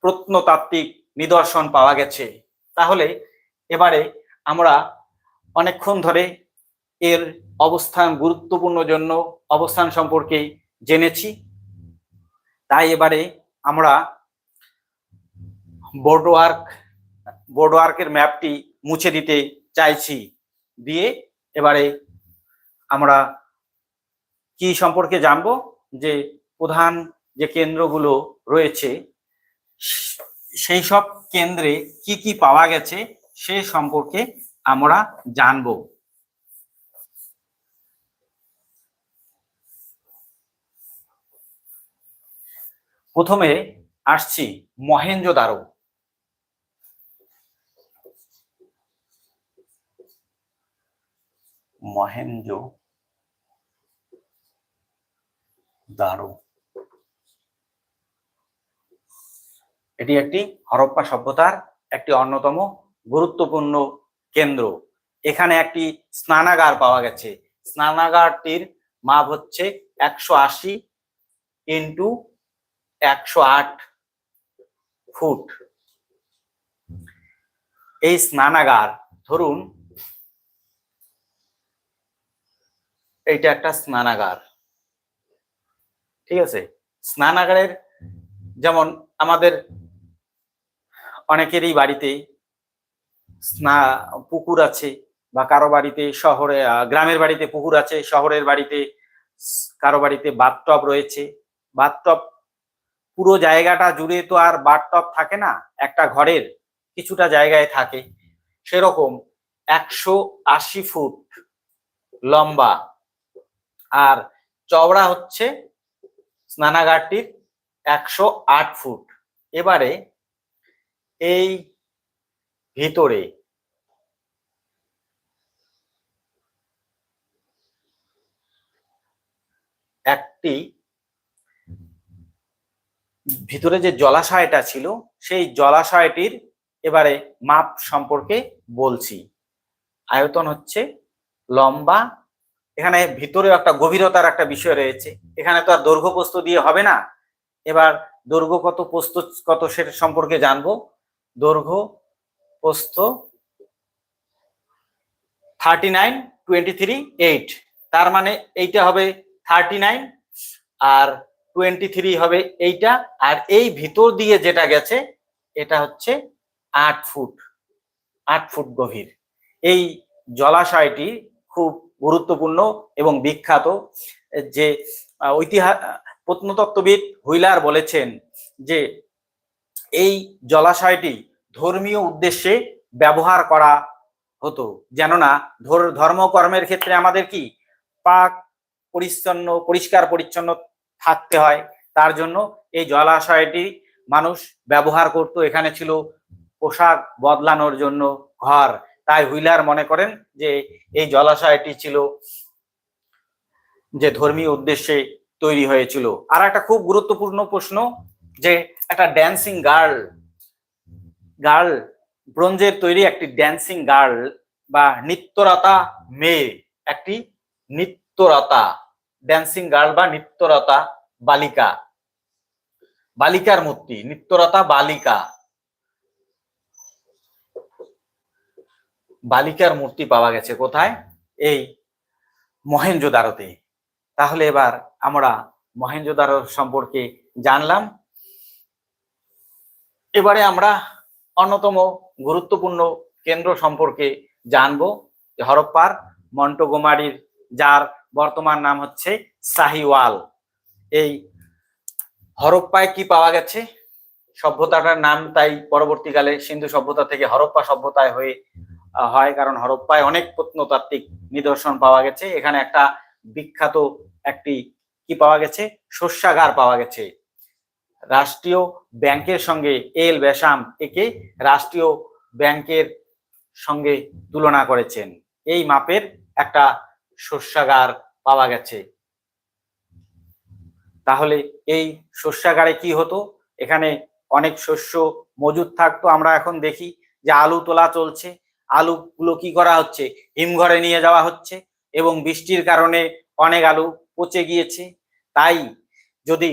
প্রত্নতাত্ত্বিক নিদর্শন পাওয়া গেছে। তাহলে এবারে আমরা অনেকক্ষণ ধরে এর অবস্থান, গুরুত্বপূর্ণ জন্য অবস্থান সম্পর্কে জেনেছি, তাই এবারে আমরা বোর্ডওয়ার্কের ম্যাপটি মুছে দিতে চাইছি। দিয়ে এবারে আমরা কি সম্পর্কে জানবো, যে প্রধান যে কেন্দ্রগুলো রয়েছে সেই সব কেন্দ্রে কি কি পাওয়া গেছে সে সম্পর্কে আমরা জানবো। প্রথমে আসছি মহেঞ্জোদারো। মহেঞ্জোদারো এটি একটি হরপ্পা সভ্যতার একটি অন্যতম গুরুত্বপূর্ণ কেন্দ্র। এখানে একটি স্নানাগার পাওয়া গেছে। স্নানাগারটির মাপ হচ্ছে 180 ইন্টু 108 ফুট। এই স্নানাগার, ধরুন এইটা একটা স্নানাগার, ঠিক আছে। স্নানাগারের যেমন আমাদের অনেকেরই বাড়িতে পুকুর আছে, বা কারো বাড়িতে শহরে, গ্রামের বাড়িতে পুকুর আছে, শহরের বাড়িতে কারো বাড়িতে বাথটব রয়েছে। বাথটব পুরো জায়গাটা জুড়ে তো আর বাথটব থাকে না, একটা ঘরের কিছুটা জায়গায় থাকে। সেরকম 180 ফুট লম্বা আর চওড়া হচ্ছে স্নানাগারটির 108 ফুট। এবারে এই ভিতরে একটি ভিতরে যে জলাশয়টা ছিল সেই জলাশয়টির এবারে মাপ সম্পর্কে বলছি। আয়তন হচ্ছে লম্বা, এখানে ভিতরে একটা গভীরতার একটা বিষয় রয়েছে, এখানে তো আর দৈর্ঘ্য প্রস্থ দিয়ে হবে না। এবার দৈর্ঘ্য কত প্রস্থ কত সেটা সম্পর্কে জানবো। দৈর্ঘ্য প্রস্থ 39, 23, 8, তার মানে এইটা হবে 39 আর 23 হবে এইটা, আর এই ভিতর দিয়ে যেটা গেছে এটা হচ্ছে 8 ফুট, 8 ফুট গভীর। এই জলাশয়টি খুব গুরুত্বপূর্ণ এবং বিখ্যাত। যে প্রত্নতত্ত্ববিদ হুইলার বলেছেন যে এই জলাশয়টি ধর্মীয় উদ্দেশ্যে ব্যবহার করা হতো, যেন না ধর্মকর্মের ক্ষেত্রে আমাদের কি পাক পরিষ্কার পরিচ্ছন্ন থাকতে হয়, তার জন্য এই জলাশয়টি মানুষ ব্যবহার করত। এখানে ছিল পোশাক বদলানোর জন্য ঘর, তাই হুইলার মনে করেন যে এই জলাশয়টি ছিল যে ধর্মীয় উদ্দেশ্যে তৈরি হয়েছিল। আর একটা খুব গুরুত্বপূর্ণ প্রশ্ন, যে একটা ড্যান্সিং গার্ল ব্রোঞ্জের তৈরি একটি ড্যান্সিং গার্ল বা নৃত্যরতা মেয়ে, একটি নৃত্যরতা ড্যান্সিং গার্ল বা নৃত্যরতা বালিকা, বালিকার মূর্তি, নৃত্যরতা বালিকার মূর্তি পাওয়া গেছে কোথায়? এই মহেঞ্জোদারোতে। তাহলে এবার আমরা মহেঞ্জোদারো সম্পর্কে জানলাম। এবারে আমরা অন্যতম গুরুত্বপূর্ণ কেন্দ্র সম্পর্কে জানবো, হরপ্পার মন্টোগোমারির, যার বর্তমান নাম হচ্ছে শাহিওয়াল। এই হরপ্পায় কি পাওয়া গেছে? সভ্যতাটার নাম তাই পরবর্তীকালে সিন্ধু সভ্যতা থেকে হরপ্পা সভ্যতায় হয়, কারণ হরপ্পায় অনেক প্রত্নতাত্ত্বিক নিদর্শন পাওয়া গেছে। এখানে একটা বিখ্যাত একটি কি পাওয়া গেছে? শস্যাগার পাওয়া গেছে। রাষ্ট্রীয় ব্যাংকের সঙ্গে এল বেসাম একে রাষ্ট্রীয় ব্যাংকের সঙ্গে তুলনা করেছেন। এই মাপের একটা শস্যাগার পাওয়া গেছে। তাহলে এই শস্যাগারে কি হতো? এখানে অনেক শস্য মজুদ থাকতো। আমরা এখন দেখি যে আলু তোলা চলছে, আলুগুলো কি করা হচ্ছে? হিমঘরে নিয়ে যাওয়া হচ্ছে এবং বৃষ্টির কারণে অনেক আলু পচে গিয়েছে। তাই যদি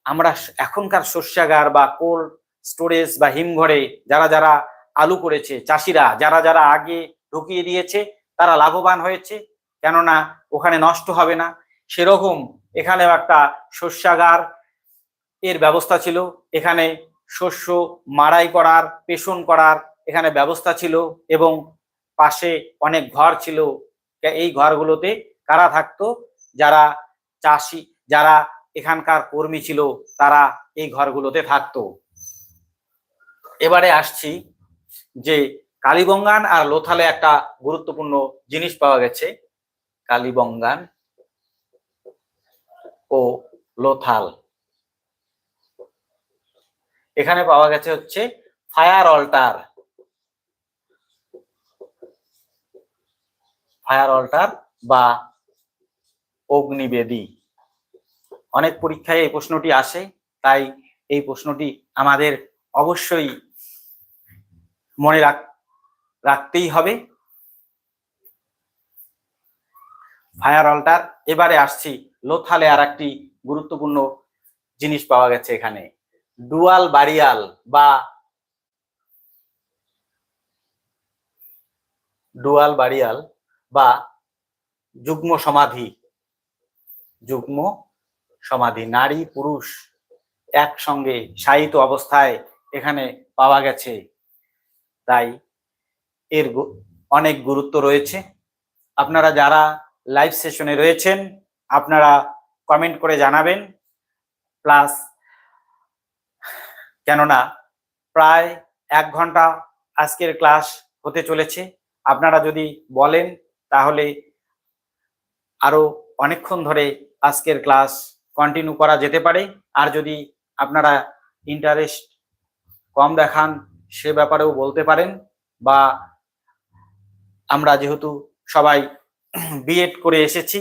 আমরা এখনকার শস্যাগার বা কোল্ড স্টোরেজ বা হিমঘরে যারা যারা আলু করেছে, চাষিরা যারা যারা আগে ঢুকিয়ে দিয়েছে তারা লাভবান হয়েছে, কেননা ওখানে নষ্ট হবে না। সেরকম এখানেও একটা শস্যাগার এর ব্যবস্থা ছিল। এখানে শস্য মাড়াই করার, পেষণ করার এখানে ব্যবস্থা ছিল এবং পাশে অনেক ঘর ছিল। এই ঘরগুলোতে কারা থাকতো? যারা চাষি, যারা এখানকার কর্মী ছিল, তারা এই ঘরগুলোতে থাকতো। এবারে আসছি যে কালীবঙ্গান আর লোথালে একটা গুরুত্বপূর্ণ জিনিস পাওয়া গেছে। কালীবঙ্গান ও লোথাল, এখানে পাওয়া গেছে হচ্ছে ফায়ার অল্টার, বা অগ্নিবেদী। অনেক পরীক্ষায় এই প্রশ্নটি আসে, তাই এই প্রশ্নটি আমাদের অবশ্যই মনে রাখতেই হবে। Fire altar. এবারে আসছি লোথালে আর একটি গুরুত্বপূর্ণ জিনিস পাওয়া গেছে এখানে, ডুয়াল বারিয়াল বা যুগ্ম সমাধি, নারী পুরুষ একসঙ্গে শায়িত অবস্থায় এখানে পাওয়া গেছে, তাই এর অনেক গুরুত্ব রয়েছে। আপনারা যারা লাইভ সেশনে রয়েছেন আপনারা কমেন্ট করে জানাবেন, প্লাস কেননা প্রায় 1 ঘন্টা আজকের ক্লাস হতে চলেছে। আপনারা যদি বলেন তাহলে আরো অনেকক্ষণ ধরে আজকের ক্লাস কন্টিনিউ করা যেতে পারে। আর যদি আপনারা ইন্টারেস্ট কম দেখান সে ব্যাপারেও বলতে পারেন, বা আমরা যেহেতু সবাই বিএড করে এসেছি,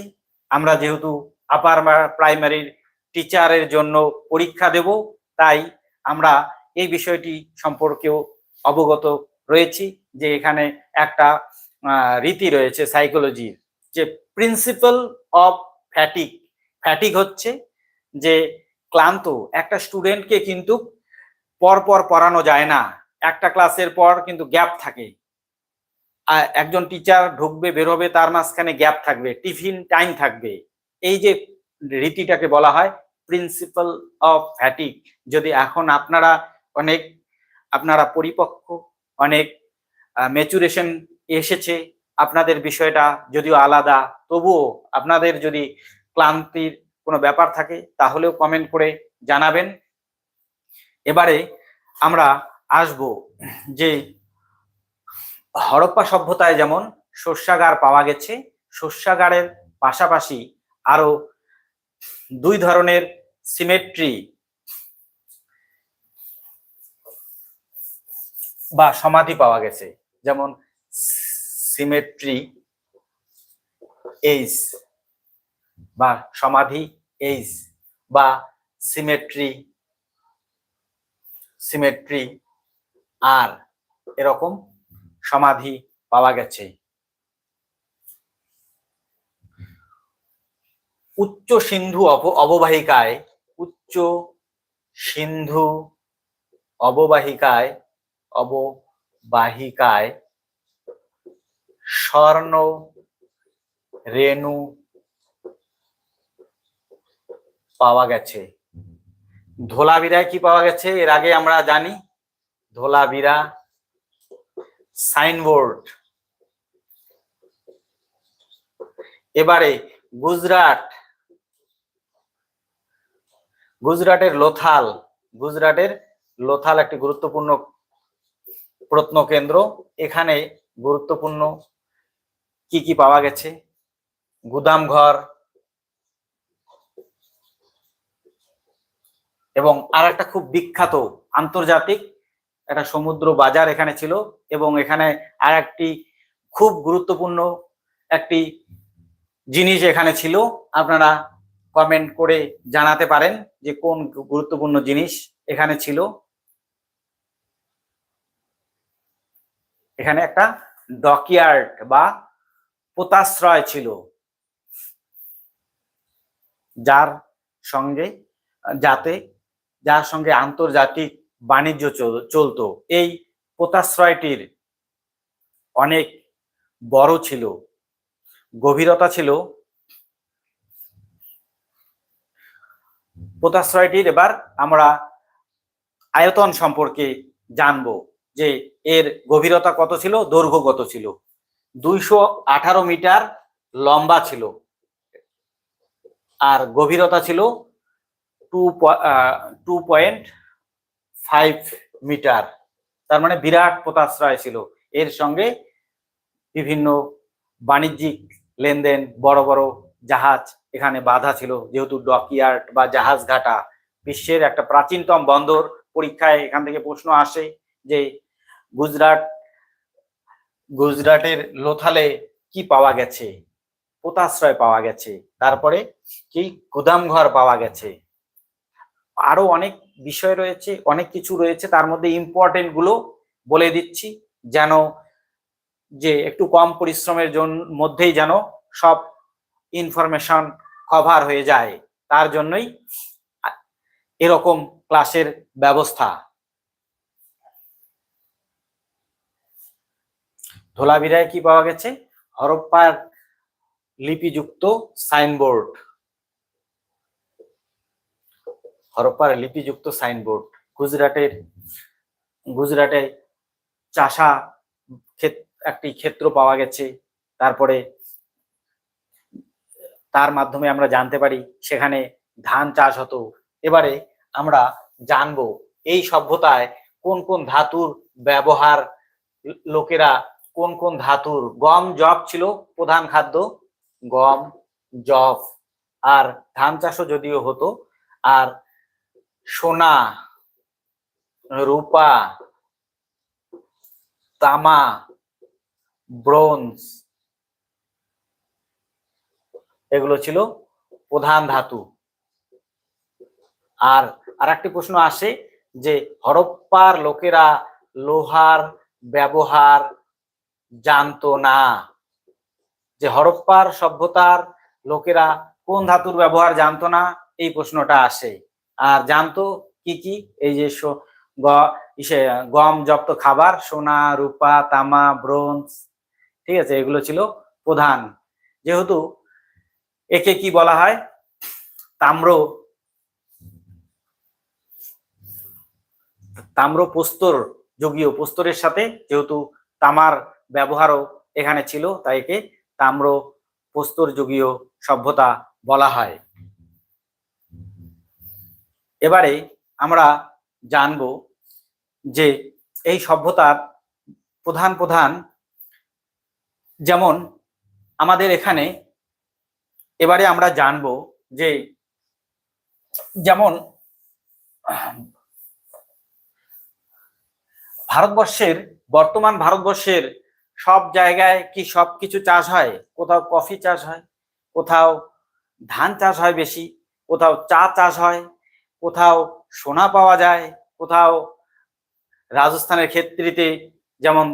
আমরা যেহেতু আপার প্রাইমারির টিচারের জন্য পরীক্ষা দেব, তাই আমরা এই বিষয়টি সম্পর্কেও অবগত রয়েছি যে এখানে একটা রীতি রয়েছে সাইকোলজির, যে প্রিন্সিপাল অফ ফ্যাটিক। ফ্যাটিক হচ্ছে যে ক্লান্ত একটা স্টুডেন্টকে কিন্তু পরপর পড়ানো যায় না, একটা ক্লাসের পর কিন্তু গ্যাপ থাকে, একজন টিচার ঢুকবে বেরোবে, তার মাঝখানে গ্যাপ থাকবে, টিফিন টাইম থাকবে। এই যে রীতিটাকে বলা হয় প্রিন্সিপাল অফ ফ্যাটিক। যদি এখন আপনারা পরিপক্ক, অনেক ম্যাচুরেশন এসেছে, আপনাদের বিষয়টা যদিও আলাদা, তবুও আপনাদের যদি ক্লান্তির কোনো ব্যাপার থাকে তাহলেও কমেন্ট করে জানাবেন। এবারে আমরা আসব যে হরপ্পা সভ্যতায় যেমন শস্যাগার পাওয়া গেছে, শস্যাগারের পাশাপাশি আরো দুই ধরনের সিমেট্রি বা সমাধি পাওয়া গেছে, যেমন সিমেট্রি এইস বা সমাধি এইস বা সিমেট্রি আর এরকম সমাধি পাওয়া গেছে। উচ্চ সিন্ধু অববাহিকায় স্বর্ণ রেণু পাওয়া গেছে। ধোলাবিরায় কি পাওয়া গেছে এর আগে আমরা জানি, ধোলাবিরা সাইনবোর্ড। এবারে গুজরাটের লোথাল একটি গুরুত্বপূর্ণ প্রত্নকেন্দ্র। এখানে গুরুত্বপূর্ণ কি কি পাওয়া গেছে? গুদামঘর এবং আর একটা খুব বিখ্যাত আন্তর্জাতিক একটা সমুদ্র বাজার এখানে ছিল, এবং এখানে আর একটি খুব গুরুত্বপূর্ণ একটি জিনিস এখানে ছিল। আপনারা কমেন্ট করে জানাতে পারেন যে কোন গুরুত্বপূর্ণ জিনিস এখানে ছিল। এখানে একটা ডকইয়ার্ড বা পোতাশ্রয় ছিল, যার সঙ্গে আন্তর্জাতিক বাণিজ্য চলতো। এই পোতাশ্রয়টির অনেক বড় ছিল, গভীরতা ছিল। পোতাশ্রয়টির এবার আমরা আয়তন সম্পর্কে জানবো, যে এর গভীরতা কত ছিল, দৈর্ঘ্য কত ছিল। 218 মিটার লম্বা ছিল আর গভীরতা ছিল 2.5 মিটার। তার মানে বিরাট পোতাশ্রয় ছিল। এর সঙ্গে বিভিন্ন বাণিজ্যিক লেনদেন, বড় বড় জাহাজ এখানে বাধা ছিল, যেহেতু ডকইয়ার্ড বা জাহাজ ঘাটা বিশ্বের একটা প্রাচীনতম বন্দর। পরীক্ষায় এখান থেকে প্রশ্ন আসে যে গুজরাটের লোথালে কি পাওয়া গেছে? পোতাশ্রয় পাওয়া গেছে, তারপরে কি গুদামঘর পাওয়া গেছে। আরো অনেক বিষয় রয়েছে, অনেক কিছু রয়েছে, তার মধ্যে ইম্পর্টেন্ট গুলো বলে দিচ্ছি, যেন যে একটু কম পরিশ্রমের মধ্যেই যেন সব ইনফরমেশন কভার হয়ে যায়, তার জন্যই এরকম ক্লাসের ব্যবস্থা। ধোলাবিরায় কি পাওয়া গেছে? হরপ্পার লিপিযুক্ত সাইনবোর্ড। গুজরাটে চাষা একটি ক্ষেত্র পাওয়া গেছে। তারপরে তার মাধ্যমে আমরা জানতে পারি সেখানে ধান চাষ হতো। এবারে আমরা জানবো এই সভ্যতায় কোন কোন ধাতুর ব্যবহার, লোকেরা কোন কোন ধাতুর, গম যব ছিল প্রধান খাদ্য, গম যব, আর ধান চাষও যদিও হতো, আর সোনা, রূপা, তামা, ব্রোঞ্জ, এগুলো ছিল প্রধান ধাতু। আর আরেকটি প্রশ্ন আসে যে হরপ্পার লোকেরা লোহার ব্যবহার জানতো না। যে হরপ্পার সভ্যতার লোকেরা কোন ধাতুর ব্যবহার জানতো না, এই প্রশ্নটা আসে। আর জানতো কি কি? এই যে গম জব্দ খাবার, সোনা, রূপা, তামা, ব্রোঞ্জ, ঠিক আছে, এগুলো ছিল প্রধান। যেহেতু একে কি বলা হয়, তাম্র প্রস্তর যুগীয়, প্রস্তরের সাথে যেহেতু তামার ব্যবহারও এখানে ছিল, তাই একে তাম্র প্রস্তর যুগীয় সভ্যতা বলা হয়। এবারে আমরা জানব যে এই সভ্যতার প্রধান প্রধান, যেমন আমাদের এখানে এবারে আমরা জানব যে যেমন বর্তমান ভারতবর্ষের সব জায়গায় কি সবকিছু চাষ হয়? কোথাও কফি চাষ হয়, কোথাও ধান চাষ হয় বেশি, কোথাও চা চাষ হয়, কোথাও সোনা পাওয়া যায়, কোথাও রাজস্থানের ক্ষেত্রিতে যেমন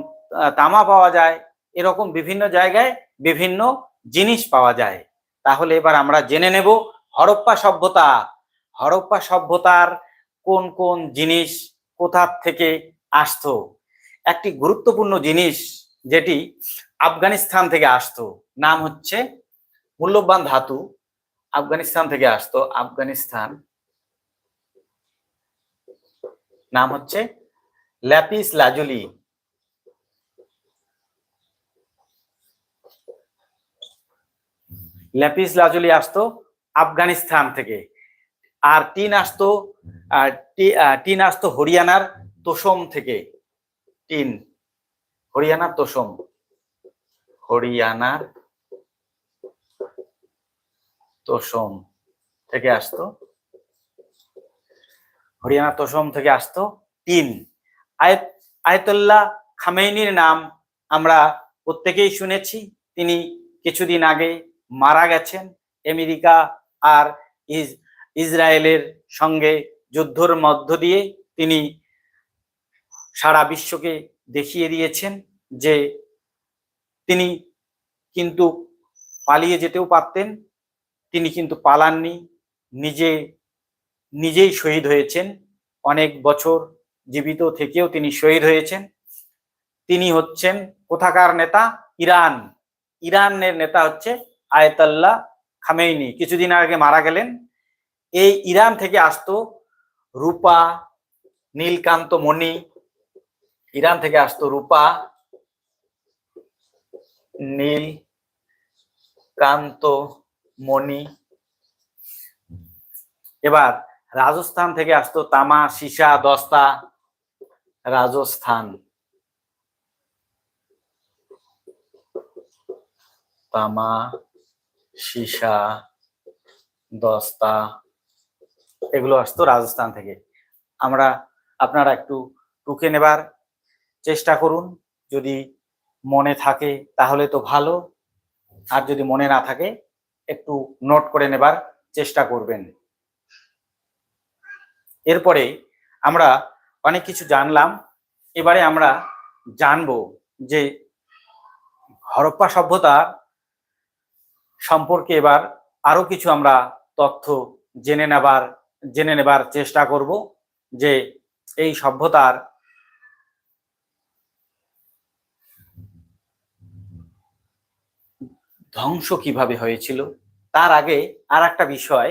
তামা পাওয়া যায়। এরকম বিভিন্ন জায়গায় বিভিন্ন জিনিস পাওয়া যায়। তাহলে এবার আমরা জেনে নেব হরপ্পা সভ্যতার কোন কোন জিনিস কোথা থেকে আসতো। একটি গুরুত্বপূর্ণ জিনিস যেটি আফগানিস্তান থেকে আসতো, নাম হচ্ছে মূল্যবান ধাতু, আফগানিস্তান থেকে আসতো। নাম হচ্ছে ল্যাপিস লাজুলি। ল্যাপিস লাজুলি আসতো আফগানিস্তান থেকে। আর টিন আসতো হরিয়ানার তোষম থেকে। হরিয়ানার তোষম থেকে আসতো। টিন। আয়াতুল্লাহ খামেনির নাম আমরা প্রত্যেকেই শুনেছি। তিনি কিছুদিন আগে মারা গেছেন। আমেরিকা আর ইসরায়েলের সঙ্গে যুদ্ধের মধ্য দিয়ে তিনি সারা বিশ্বকে দেখিয়ে দিয়েছেন যে তিনি কিন্তু পালিয়ে যেতেও পারতেন, তিনি কিন্তু পালাননি, নিজেই শহীদ হয়েছেন। অনেক বছর জীবিত থেকেও তিনি শহীদ হয়েছেন। তিনি হচ্ছেন কোথাকার নেতা? ইরানের নেতা হচ্ছে আয়াতুল্লাহ খামেনি। কিছুদিন আগে মারা গেলেন। এই ইরান থেকে আসতো রূপা, নীলকান্ত মণি। ইরান থেকে আসতো রূপা, নীলকান্ত মণি। এবার রাজস্থান থেকে আসতো তামা, সীসা, দস্তা। তামা, সীসা, দস্তা, এগুলো আসতো রাজস্থান থেকে। আপনারা একটু টুকে নেবার চেষ্টা করুন, যদি মনে থাকে তাহলে তো ভালো, আর যদি মনে না থাকে একটু নোট করে নেবার চেষ্টা করবেন। এরপরে আমরা অনেক কিছু জানলাম। এবারে আমরা জানবো যে হরপ্পা সভ্যতা সম্পর্কে এবার আরো কিছু আমরা তথ্য জেনে নেবার চেষ্টা করব, যে এই সভ্যতার ধ্বংস কিভাবে হয়েছিল। তার আগে আর একটা বিষয়,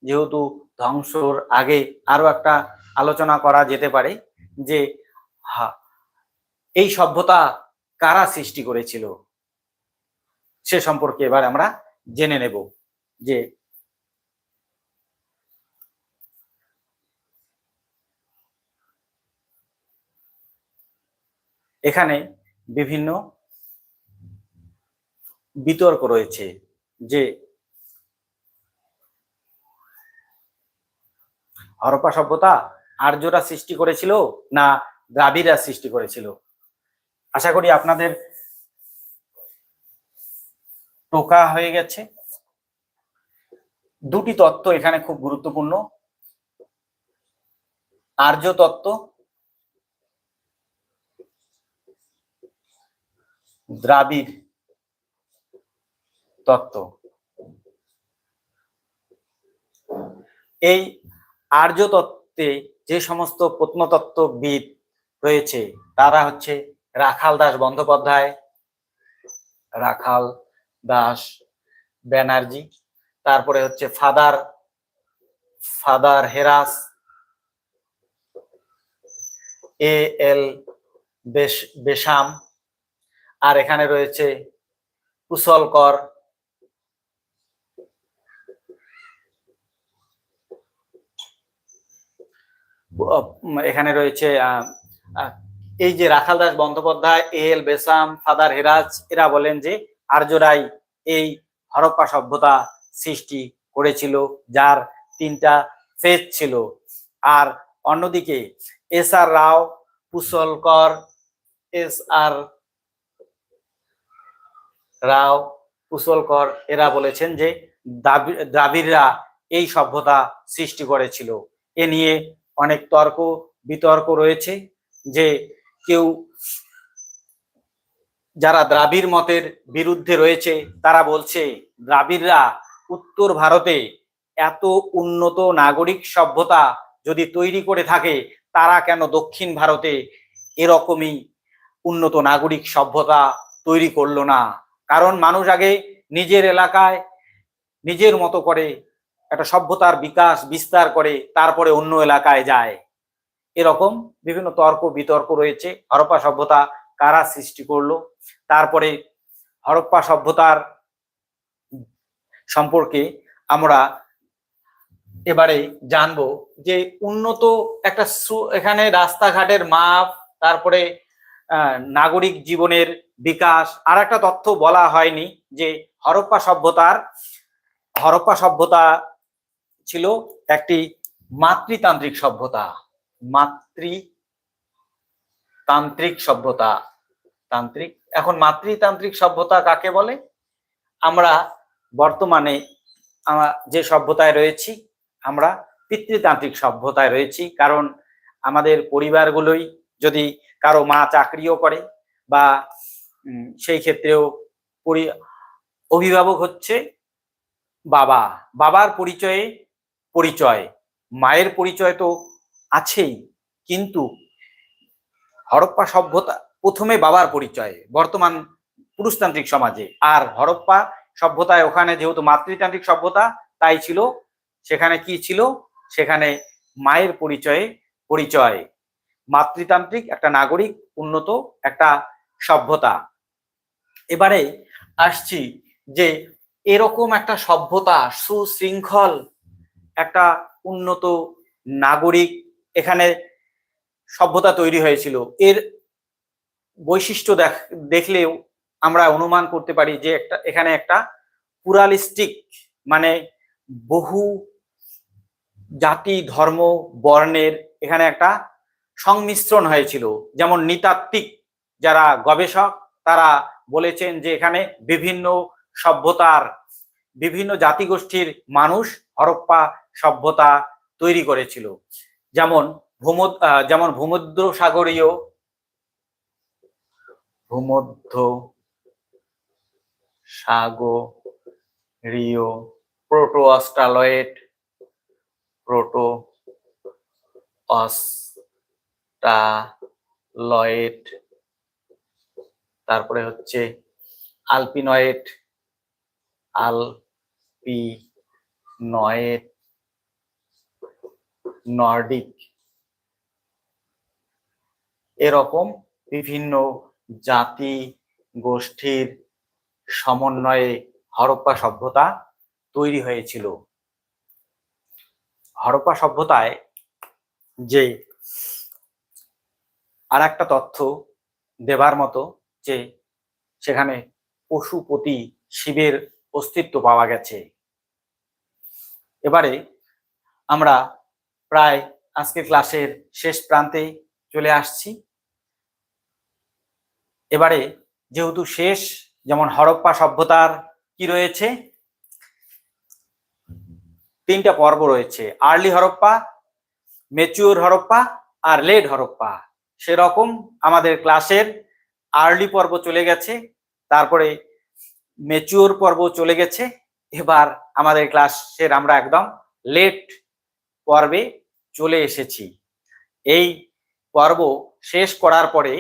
যেহেতু ধ্বংসর আগে আরো একটা আলোচনা করা যেতে পারে, যে এই সভ্যতা কারা সৃষ্টি করেছিল সে সম্পর্কে এবার আমরা জেনে নেব। যে এখানে বিভিন্ন বিতর্ক রয়েছে, যে হরপ্পা সভ্যতা আর্যরা সৃষ্টি করেছিল না দ্রাবিড়রা সৃষ্টি করেছিল? আশা করি আপনাদের টোকা হয়ে গেছে। দুটি তত্ত্ব এখানে খুব গুরুত্বপূর্ণ, আর্য তত্ত্ব, দ্রাবিড় তত্ত্ব। এই আর্য তত্ত্বে যে সমস্ত প্রত্নতত্ত্ববিদ রয়েছে তারা হচ্ছে রাখাল দাস বন্দ্যোপাধ্যায়, রাখাল দাস ব্যানার্জি, তারপরে হচ্ছে ফাদার হেরাস, এল বেশাম, আর এখানে রয়েছে কুশলকর, এখানে রয়েছে এই যে রাখাল দাস বন্দ্যোপাধ্যায়, এল বেসাম, ফাদার হেরাজ, এরা বলেন যে আর্যরাই এই হরপ্পা সভ্যতা সৃষ্টি করেছিল, যার 3টা ফেজ ছিল। আর অন্যদিকে এস আর রাও, কুশলকর, এস আর রাও, কুশলকর এরা বলেছেন যে দ্রাবিড়রা এই সভ্যতা সৃষ্টি করেছিল। এ নিয়ে অনেক তর্ক বিতর্ক রয়েছে, যে কেউ যারা দ্রাবিড় মতের বিরুদ্ধে রয়েছে তারা বলছে দ্রাবিড়রা উত্তর ভারতে এত উন্নত নাগরিক সভ্যতা যদি তৈরি করে থাকে, তারা কেন দক্ষিণ ভারতে এরকমই উন্নত নাগরিক সভ্যতা তৈরি করলো না? কারণ মানুষ আগে নিজের এলাকায় নিজের মতো করে একটা সভ্যতার বিকাশ বিস্তার করে তারপরে অন্য এলাকায় যায়। এরকম বিভিন্ন তর্ক বিতর্ক রয়েছে। হরপ্পা সভ্যতা কারা সৃষ্টি করলো, তারপরে হরপ্পা সভ্যতার সম্পর্কে আমরা এবারে জানবো যে উন্নত একটা এখানে রাস্তাঘাটের মাপ, তারপরে নাগরিক জীবনের বিকাশ। আর একটা তথ্য বলা হয়নি যে হরপ্পা সভ্যতা ছিল একটি মাতৃতান্ত্রিক সভ্যতা। মাতৃতান্ত্রিক সভ্যতা, তান্ত্রিক। এখন মাতৃতান্ত্রিক সভ্যতা কাকে বলে? আমরা বর্তমানে যে সভ্যতায় রয়েছি আমরা পিতৃতান্ত্রিক সভ্যতায় রয়েছি, কারণ আমাদের পরিবারগুলোই, যদি কারো মা চাকরিও করে বা সেই ক্ষেত্রেও অভিভাবক হচ্ছে বাবার পরিচয়, মায়ের পরিচয় তো আছেই, কিন্তু হরপ্পা সভ্যতা প্রথমে বাবার পরিচয় বর্তমান পুরুষতান্ত্রিক সমাজে, আর হরপ্পা সভ্যতায় ওখানে যেহেতু মাতৃতান্ত্রিক সভ্যতা তাই ছিল সেখানে কি ছিল, সেখানে মায়ের পরিচয় মাতৃতান্ত্রিক একটা নাগরিক উন্নত একটা সভ্যতা। এবারে আসছি যে এরকম একটা সভ্যতা, সুশৃঙ্খল একটা উন্নত নাগরিক এখানে সভ্যতা তৈরি হয়েছিল। এর বৈশিষ্ট্য দেখলেও আমরা অনুমান করতে পারি যে এখানে একটা প্লুরালিস্টিক, মানে বহু জাতি ধর্ম বর্ণের এখানে একটা সংমিশ্রণ হয়েছিল। যেমন নৃতাত্ত্বিক যারা গবেষক তারা বলেছেন যে এখানে বিভিন্ন সভ্যতার বিভিন্ন জাতিগোষ্ঠীর মানুষ হরপ্পা সভ্যতা তৈরি করেছিল। যেমন ভূমধ্য সাগরীয় প্রোটো অস্ট্রালয়েড, তারপরে হচ্ছে আলপিনয়েড, নর্ডিক, এরকম বিভিন্ন জাতি গোষ্ঠীর সমন্বয়ে হরপ্পা সভ্যতা তৈরি হয়েছিল। হরপ্পা সভ্যতায় যে আর একটা তথ্য দেবার মতো, যে সেখানে পশুপতি শিবের অস্তিত্ব পাওয়া গেছে। এবারে আমরা প্রায় আজকে ক্লাসের শেষ প্রান্তে চলে আসছি। এবারে যেহেতু শেষ, যেমন হরপ্পা সভ্যতার কি রয়েছে, 3টা পর্ব রয়েছে, আর্লি হরপ্পা, ম্যাচিউর হরপ্পা আর লেট হরপ্পা। সেরকম আমাদের ক্লাসের আর্লি পর্ব চলে গেছে, তারপরে ম্যাচিউর পর্ব চলে গেছে, এবার আমাদের ক্লাসের আমরা একদম লেট পর্বে চলে এসেছি। এই পর্ব শেষ করার পরে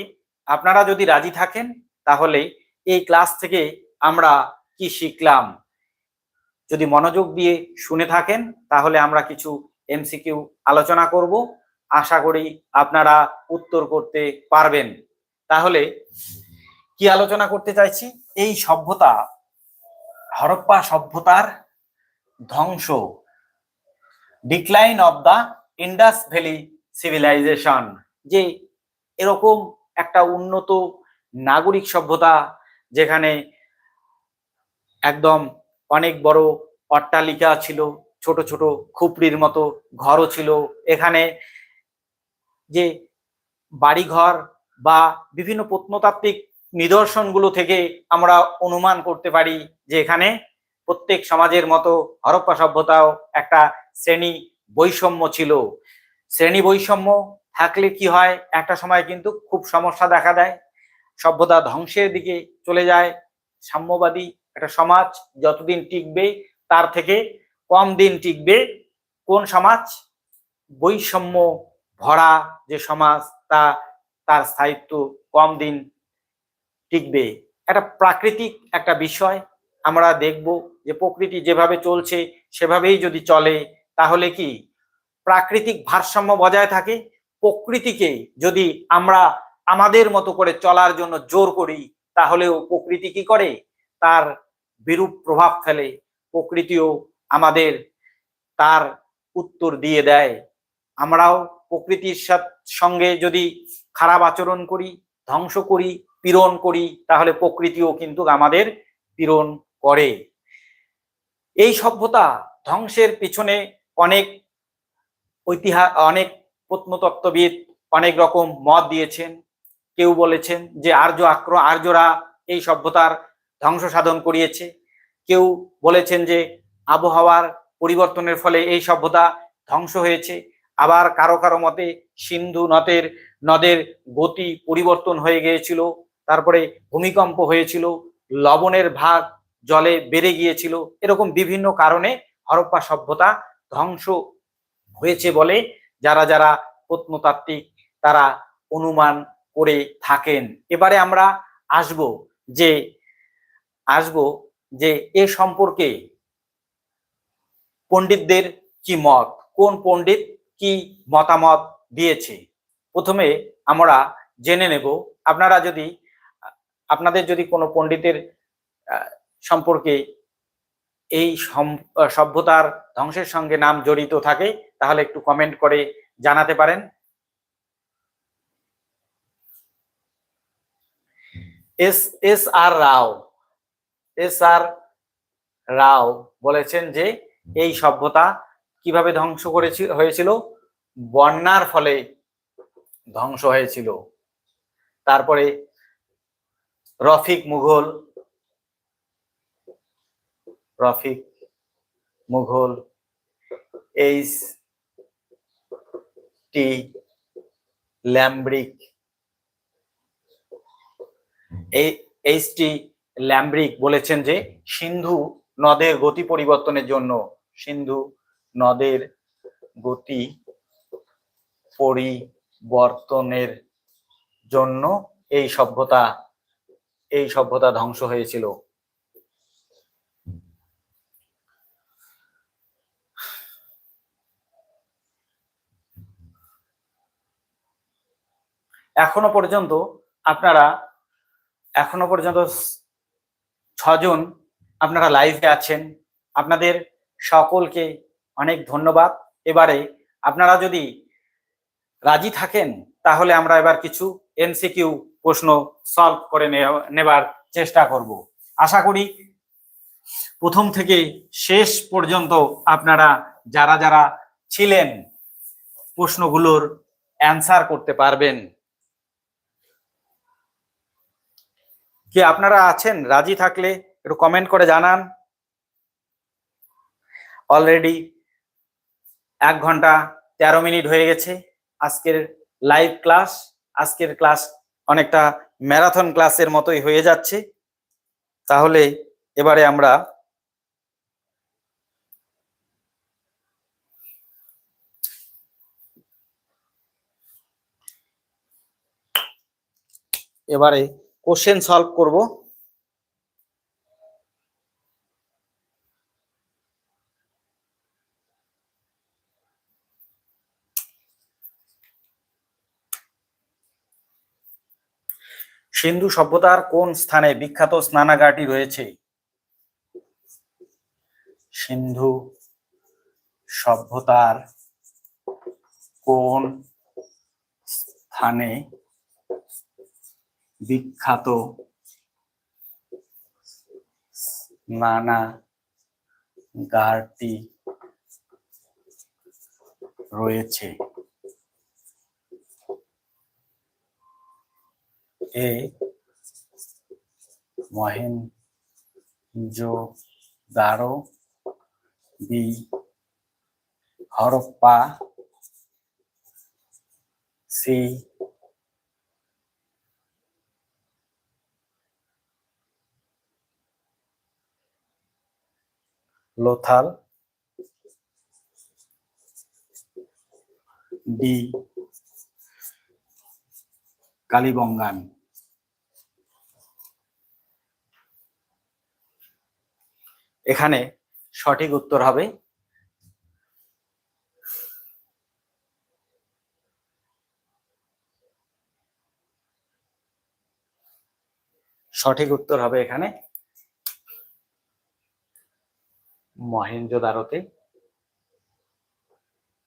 আপনারা যদি রাজি থাকেন তাহলে এই ক্লাস থেকে আমরা কি শিখলাম যদি মনোযোগ দিয়ে শুনে থাকেন তাহলে আমরা কিছু এমসিকিউ আলোচনা করব। আশা করি আপনারা উত্তর করতে পারবেন। তাহলে কি আলোচনা করতে চাইছি, এই সভ্যতা, হরপ্পা সভ্যতার ধ্বংস, decline of the Indus valley civilization, যে এরকম একটা উন্নত নাগরিক সভ্যতা যেখানে একদম অনেক বড় অট্টালিকা ছিল, ছোট ছোট খুপড়ির মতো ঘরও ছিল, এখানে যে বাড়িঘর বা বিভিন্ন প্রত্নতাত্ত্বিক নিদর্শনগুলো থেকে আমরা অনুমান করতে পারি যে এখানে প্রত্যেক সমাজের মতো হরপ্পা সভ্যতাও একটা শ্রেণী বৈষম্য ছিল। শ্রেণী বৈষম্য থাকলে কি হয়, একটা সময় কিন্তু খুব সমস্যা দেখা দেয়, সভ্যতা ধ্বংসের দিকে চলে যায়। সাম্যবাদী একটা সমাজ যতদিন টিকবে তার থেকে কম দিন টিকবে কোন সমাজ, বৈষম্য ভরা যে সমাজ, তার স্থায়িত্ব কম দিন টিকবে। একটা প্রাকৃতিক একটা বিষয়, আমরা দেখব যে প্রকৃতি যেভাবে চলছে সেভাবেই যদি চলে তাহলে কি প্রাকৃতিক ভারসাম্য বজায় থাকে। প্রকৃতিকে যদি আমরা আমাদের মতো করে চলার জন্য জোর করি তাহলেও প্রকৃতি কি করে, তার বিরূপ প্রভাব ফেলে, প্রকৃতিও আমাদের তার উত্তর দিয়ে দেয়। আমরাও প্রকৃতির সঙ্গে যদি খারাপ আচরণ করি, ধ্বংস করি, পীড়ন করি, তাহলে প্রকৃতিও কিন্তু আমাদের পীড়ন করে। এই সভ্যতা ধ্বংসের পিছনে অনেক অনেক প্রত্নতত্ত্ববিদ অনেক রকম মত দিয়েছেন। কেউ বলেছেন যে আর্যরা এই সভ্যতার ধ্বংস সাধন করিয়েছে, কেউ বলেছেন যে আবহাওয়ার পরিবর্তনের ফলে এই সভ্যতা ধ্বংস হয়েছে, আবার কারো কারো মতে সিন্ধু নদের গতি পরিবর্তন হয়ে গিয়েছিল, তারপরে ভূমিকম্প হয়েছিল, লবণের ভাগ জলে বেড়ে গিয়েছিল, এরকম বিভিন্ন কারণে হরপ্পা সভ্যতা ধ্বংস হয়েছে বলে যারা যারা প্রত্নতাত্ত্বিক তারা অনুমান করে থাকেন। এবারে আমরা আসব যে এ সম্পর্কে পণ্ডিতদের কি মত, কোন পণ্ডিত কি মতামত দিয়েছে। প্রথমে আমরা জেনে নেব, আপনাদের যদি কোনো পণ্ডিতের সম্পর্কে এই সভ্যতার ধ্বংসের সঙ্গে নাম জড়িত থাকে তাহলে একটু কমেন্ট করে জানাতে পারেন। এস আর রাও বলেছেন যে এই সভ্যতা কিভাবে ধ্বংস হয়েছিল, বন্যার ফলে ধ্বংস হয়েছিল। তারপরে রফিক মুঘল এইচ টি ল্যাম্ব্রিক বলেছেন যে সিন্ধু নদের গতি পরিবর্তনের জন্য এই সভ্যতা ধ্বংস হয়েছিল। এখনো পর্যন্ত 6জন আপনারা লাইভে আছেন, আপনাদের সকলকে অনেক ধন্যবাদ। এবারে আপনারা যদি রাজি থাকেন তাহলে আমরা এবার কিছু এমসিকিউ প্রশ্ন সলভ করে নেবার চেষ্টা করব। আশা করি প্রথম থেকে শেষ পর্যন্ত আপনারা যারা ছিলেন প্রশ্নগুলোর অ্যান্সার করতে পারবেন। কি আপনারা আছেন? রাজি থাকলে একটু কমেন্ট করে জানান। অলরেডি 1 ঘন্টা 13 মিনিট হয়ে গেছে আজকের লাইভ ক্লাস। আজকের ক্লাস অনেকটা ম্যারাথন ক্লাসের মতোই হয়ে যাচ্ছে। তাহলে এবারে আমরা কোশ্চেন সলভ করব। সিন্ধু সভ্যতার কোন স্থানে বিখ্যাত স্নানাগারটি রয়েছে? সিন্ধু সভ্যতার কোন স্থানে বিখ্যাত স্নানাগারটি রয়েছে? A Mohenjodaro, B Harappa, C Lothal, D Kalibangan. এখানে সঠিক উত্তর হবে এখানে মহেঞ্জোদারোতে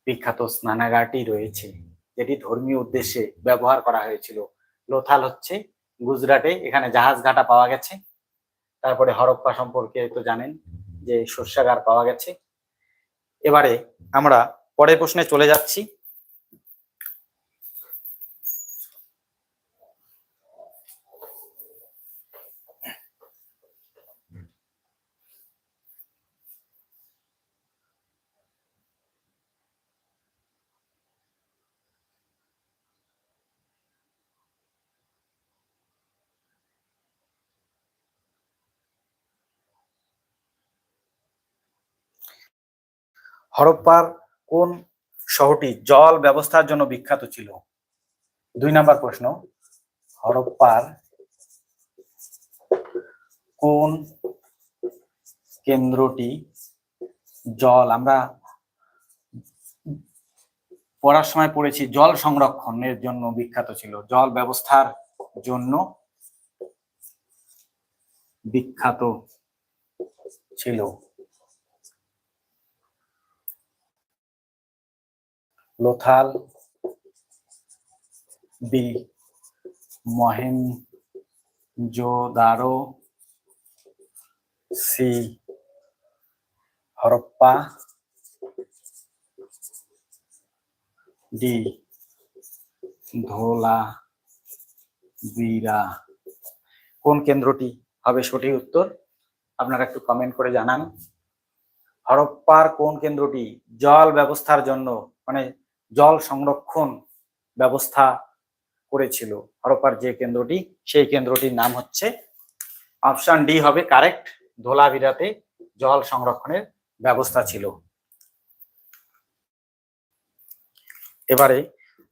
বিখ্যাত স্নানাগারটি রয়েছে, যেটি ধর্মীয় উদ্দেশ্যে ব্যবহার করা হয়েছিল। লোথাল হচ্ছে গুজরাটে, এখানে জাহাজ ঘাটা পাওয়া গেছে। তারপরে হরপ্পা সম্পর্কে তো জানেন যে শস্যাগার পাওয়া গেছে। এবারে আমরা পরের প্রশ্নে চলে যাচ্ছি। হরপ্পার কোন শহরটি জল ব্যবস্থার জন্য বিখ্যাত ছিল? 2 নম্বর প্রশ্ন, হরপ্পার কোন কেন্দ্রটি জল, আমরা পড়ার সময় পড়েছি জল সংরক্ষণের জন্য বিখ্যাত ছিল, জল ব্যবস্থার জন্য বিখ্যাত ছিল। Lothal, B Mohenjodaro, C Harappa, D Dholavira. কোন কেন্দ্রটি হবে সঠিক উত্তর? আপনারা একটু কমেন্ট করে জানান। হরপ্পার কোন কেন্দ্রটি জল ব্যবস্থার জন্য, মানে জল সংরক্ষণ ব্যবস্থা করেছিল? হরপ্পার যে কেন্দ্রটি, সেই কেন্দ্রটির নাম হচ্ছে, অপশন ডি হবে কারেক্ট, ধোলাভিরাতে জল সংরক্ষণের ব্যবস্থা ছিল। এবারে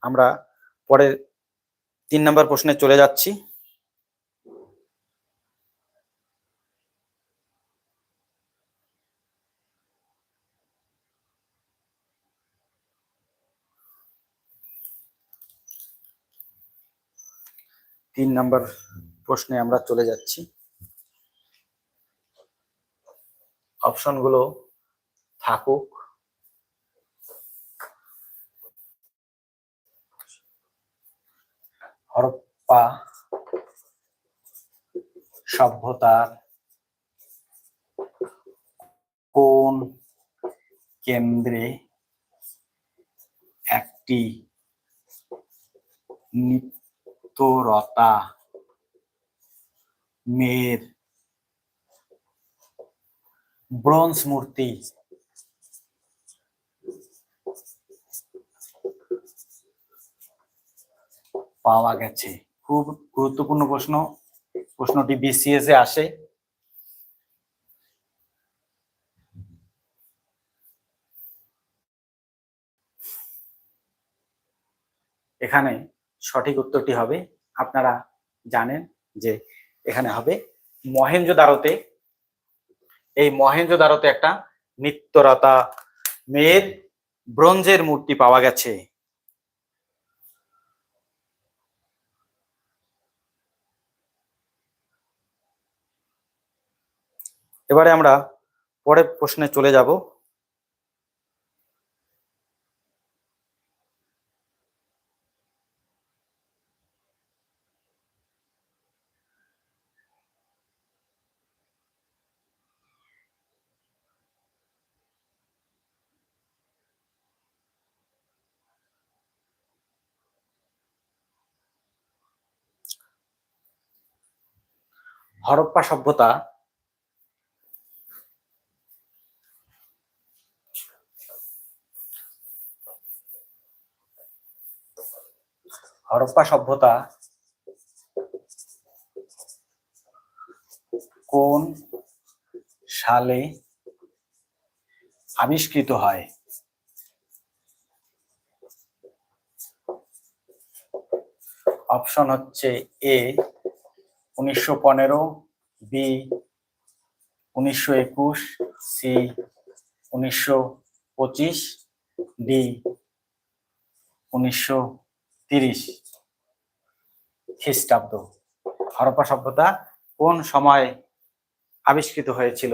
আমরা পরের 3 নম্বর প্রশ্নে চলে যাচ্ছি। তিন নম্বর প্রশ্নে আমরা চলে যাচ্ছি। অপশনগুলো থাকুক। হরপ্পা সভ্যতার কোন কেন্দ্রে একটি একটি নিত্যরতা মেয়ের ব্রোঞ্জ মূর্তি পাওয়া গেছে। খুব গুরুত্বপূর্ণ প্রশ্ন, প্রশ্নটি বিসিএস এ আসে। এখানে সঠিক উত্তরটি হবে, আপনারা জানেন যে এখানে হবে মহেঞ্জোদারোতে। এই মহেঞ্জোদারোতে একটা নিত্যরতা মেয়ের ব্রোঞ্জের মূর্তি পাওয়া গেছে। এবারে আমরা পরের প্রশ্নে চলে যাব। হরপ্পা সভ্যতা কোন সালে আবিষ্কৃত হয়? অপশন হচ্ছে এ 1915, বি 1921, সি 1925, ডি 1930 খ্রিস্টাব্দ। হরপ্পা সভ্যতা কোন সময় আবিষ্কৃত হয়েছিল?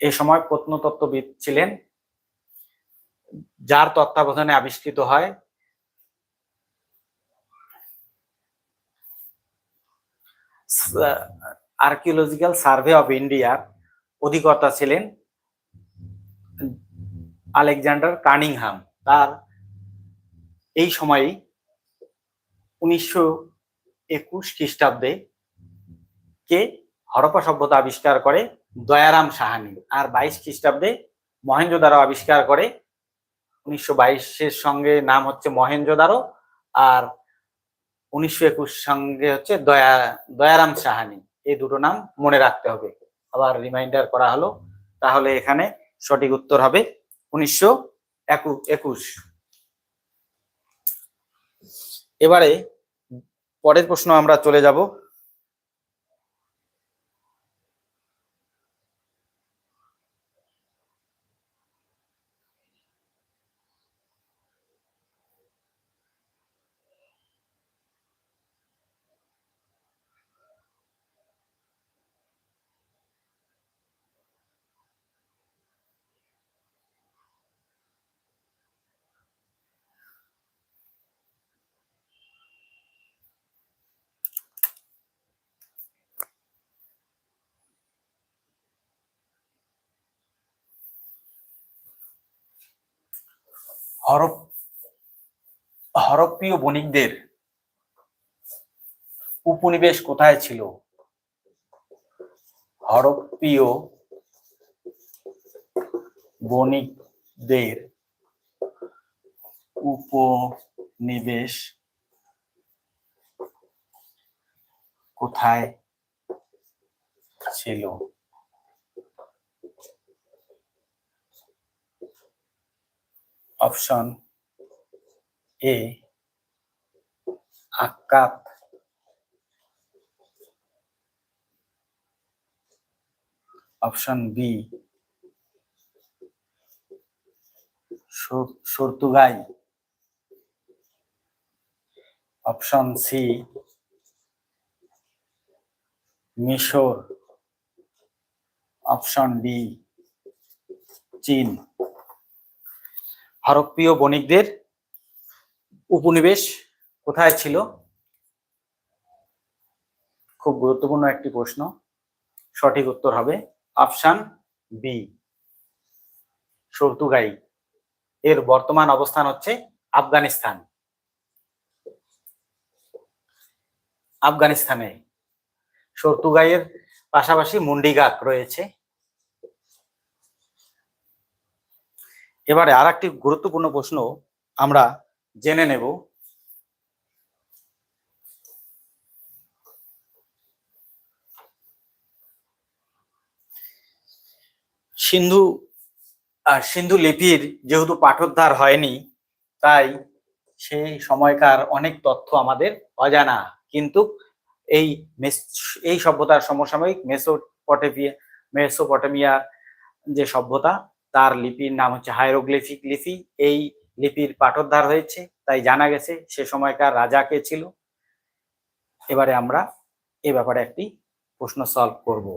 এই সময় প্রত্নতত্ত্ববিদ ছিলেন, যার তত্ত্বাবধানে আবিষ্কৃত হয় আর্কিওলজিক্যাল সার্ভে অফ ইন্ডিয়ার অধিকর্তা ছিলেন আলেকজান্ডার কানিংহাম। তার এই সময়েই 1921 খ্রিস্টাব্দে কে হরপ্পা সভ্যতা আবিষ্কার করে দয়ারাম সাহানি, আর 22 খ্রিস্টাব্দে মহেঞ্জোদারো আবিষ্কার করে। 1922-এর সঙ্গে নাম হচ্ছে মহেঞ্জোদারো, আর 1921 সঙ্গে হচ্ছে দয়ারাম সাহানি। এই দুটো নাম মনে রাখতে হবে, আবার রিমাইন্ডার করা হলো। তাহলে এখানে সঠিক উত্তর হবে 1921। এবারে পরের প্রশ্ন আমরা চলে যাব। হরপ্পীয় বণিকদের উপনিবেশ কোথায় ছিল? হরপ্পীয় বণিকদের উপনিবেশ কোথায় ছিল? Option A Akkad, option B Shortugai, option C মিশর, অপশন ডি চীন। হরপ্পীয় বণিকদের উপনিবেশ কোথায় ছিল? খুব গুরুত্বপূর্ণ একটি প্রশ্ন। সঠিক উত্তর হবে অপশন বি শর্তুগাই। এর বর্তমান অবস্থান হচ্ছে আফগানিস্তান। আফগানিস্তানে শর্তুগাইয়ের পাশাপাশি মুন্ডিগাক রয়েছে। এবারে আর একটি গুরুত্বপূর্ণ প্রশ্ন আমরা জেনে নেব। সিন্ধু লিপির যেহেতু পাঠোদ্ধার হয়নি, তাই সেই সময়কার অনেক তথ্য আমাদের অজানা, কিন্তু এই সভ্যতার সমসাময়িক মেসোপটেমিয়া যে সভ্যতা, তার লিপির নাম হচ্ছে হাইরোগ্লিফিক লিপি। এই লিপির পাঠোদ্ধার হয়েছে, তাই জানা গেছে সে সময়কার রাজা কে ছিল। এবারে আমরা এ ব্যাপারে একটি প্রশ্ন সলভ করব।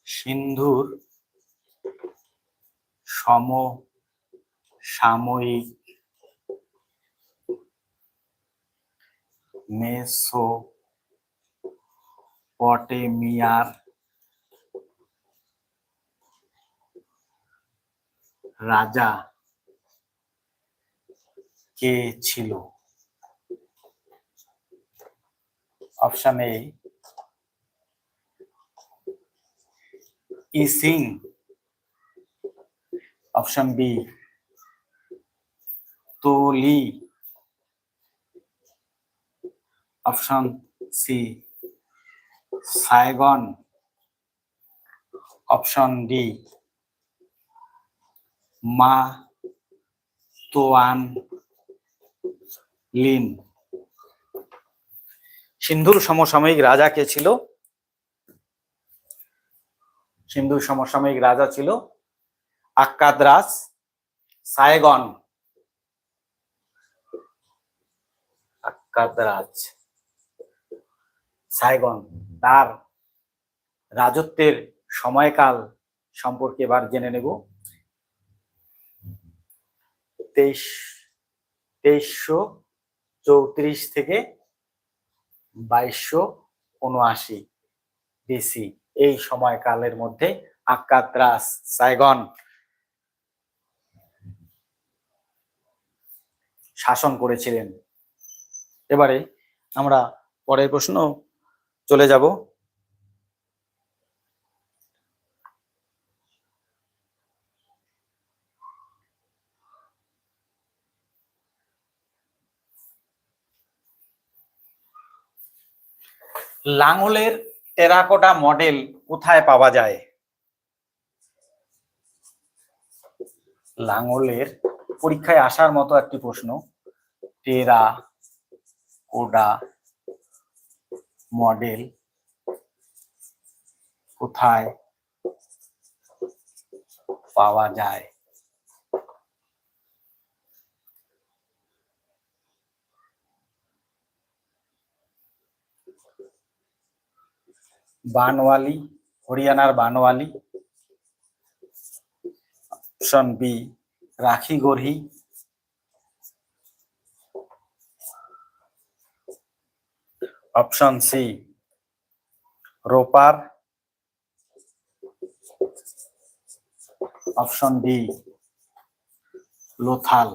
সিন্ধুর সমসাময়িক মেসোপটেমিয়ার রাজা কে ছিল? অপশন এ ইসিং, অপশন বি তোলি, option C Saigon, option D Ma Tuan Lin. সিন্ধুর সমসাময়িক রাজা কে ছিল? সিন্ধুর সমসাময়িক রাজা ছিল আক্কাদরাস সাইগন। আক্কাদরাজ সাইগন। তার রাজত্বের সময়কাল সম্পর্কে এবার জেনে নেব। 2334 থেকে 2279 বিসি, এই সময়কালের মধ্যে আক্কাদরাস সাইগন শাসন করেছিলেন। এবারে আমরা পরের প্রশ্ন চলে যাব। লাঙ্গলের টেরাকোটা মডেল কোথায় পাওয়া যায়? লাঙ্গলের পরীক্ষায় আসার মতো একটি প্রশ্ন। টেরাকোটা মডেল কোথায় পাওয়া যায়? বানওয়ালি, হরিয়ানার Banawali, option B Rakhigarhi, option C Ropar, option D Lothal.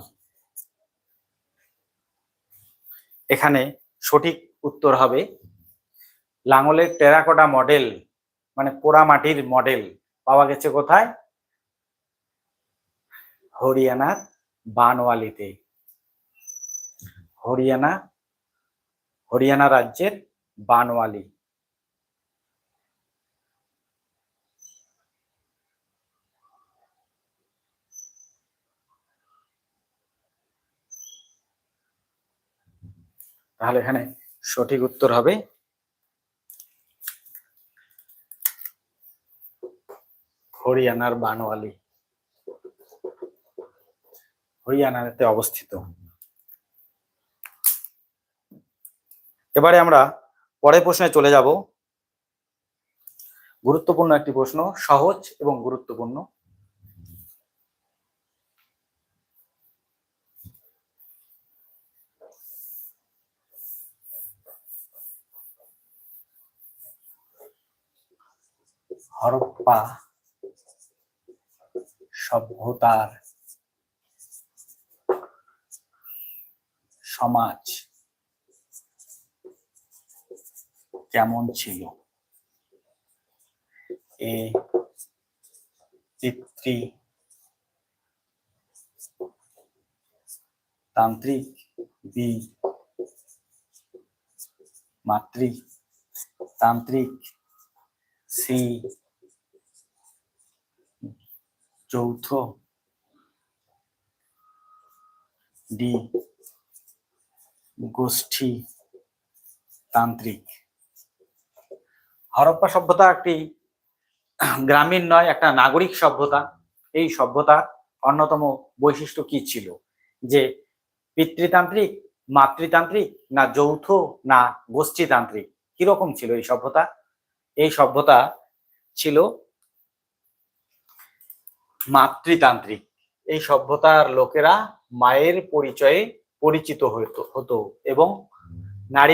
এখানে সঠিক উত্তর হবে লাঙ্গলের টেরাকোটা মডেল মানে পোড়ামাটির মডেল পাওয়া গেছে কোথায়? হরিয়ানার বানওয়ালিতে। হরিয়ানা রাজ্যের বানওয়ালি। তাহলে এখানে সঠিক উত্তর হবে হরিয়ানার বানওয়ালি, হরিয়ানাতে অবস্থিত। এবারে আমরা পরের প্রশ্নে চলে যাব। গুরুত্বপূর্ণ একটি প্রশ্ন, সহজ এবং গুরুত্বপূর্ণ। হরপ্পা সভ্যতার সমাজ কেমন ছিল? এ পিতৃতান্ত্রিক, বি মাতৃতান্ত্রিক, সি যৌথ, ডি গোষ্ঠী তান্ত্রিক। হরপ্পা সভ্যতা একটি গ্রামীণ নয়, একটা নাগরিক সভ্যতা। এই সভ্যতার অন্যতম বৈশিষ্ট্য কি ছিল? যে পিতৃতান্ত্রিক, মাতৃতান্ত্রিক, না যৌথ, না গোষ্ঠীতান্ত্রিক? কিরকম ছিল এই সভ্যতা? এই সভ্যতা ছিল মাতৃতান্ত্রিক। এই সভ্যতার লোকেরা মায়ের পরিচয়ে পরিচিত হতো এবং নারীরা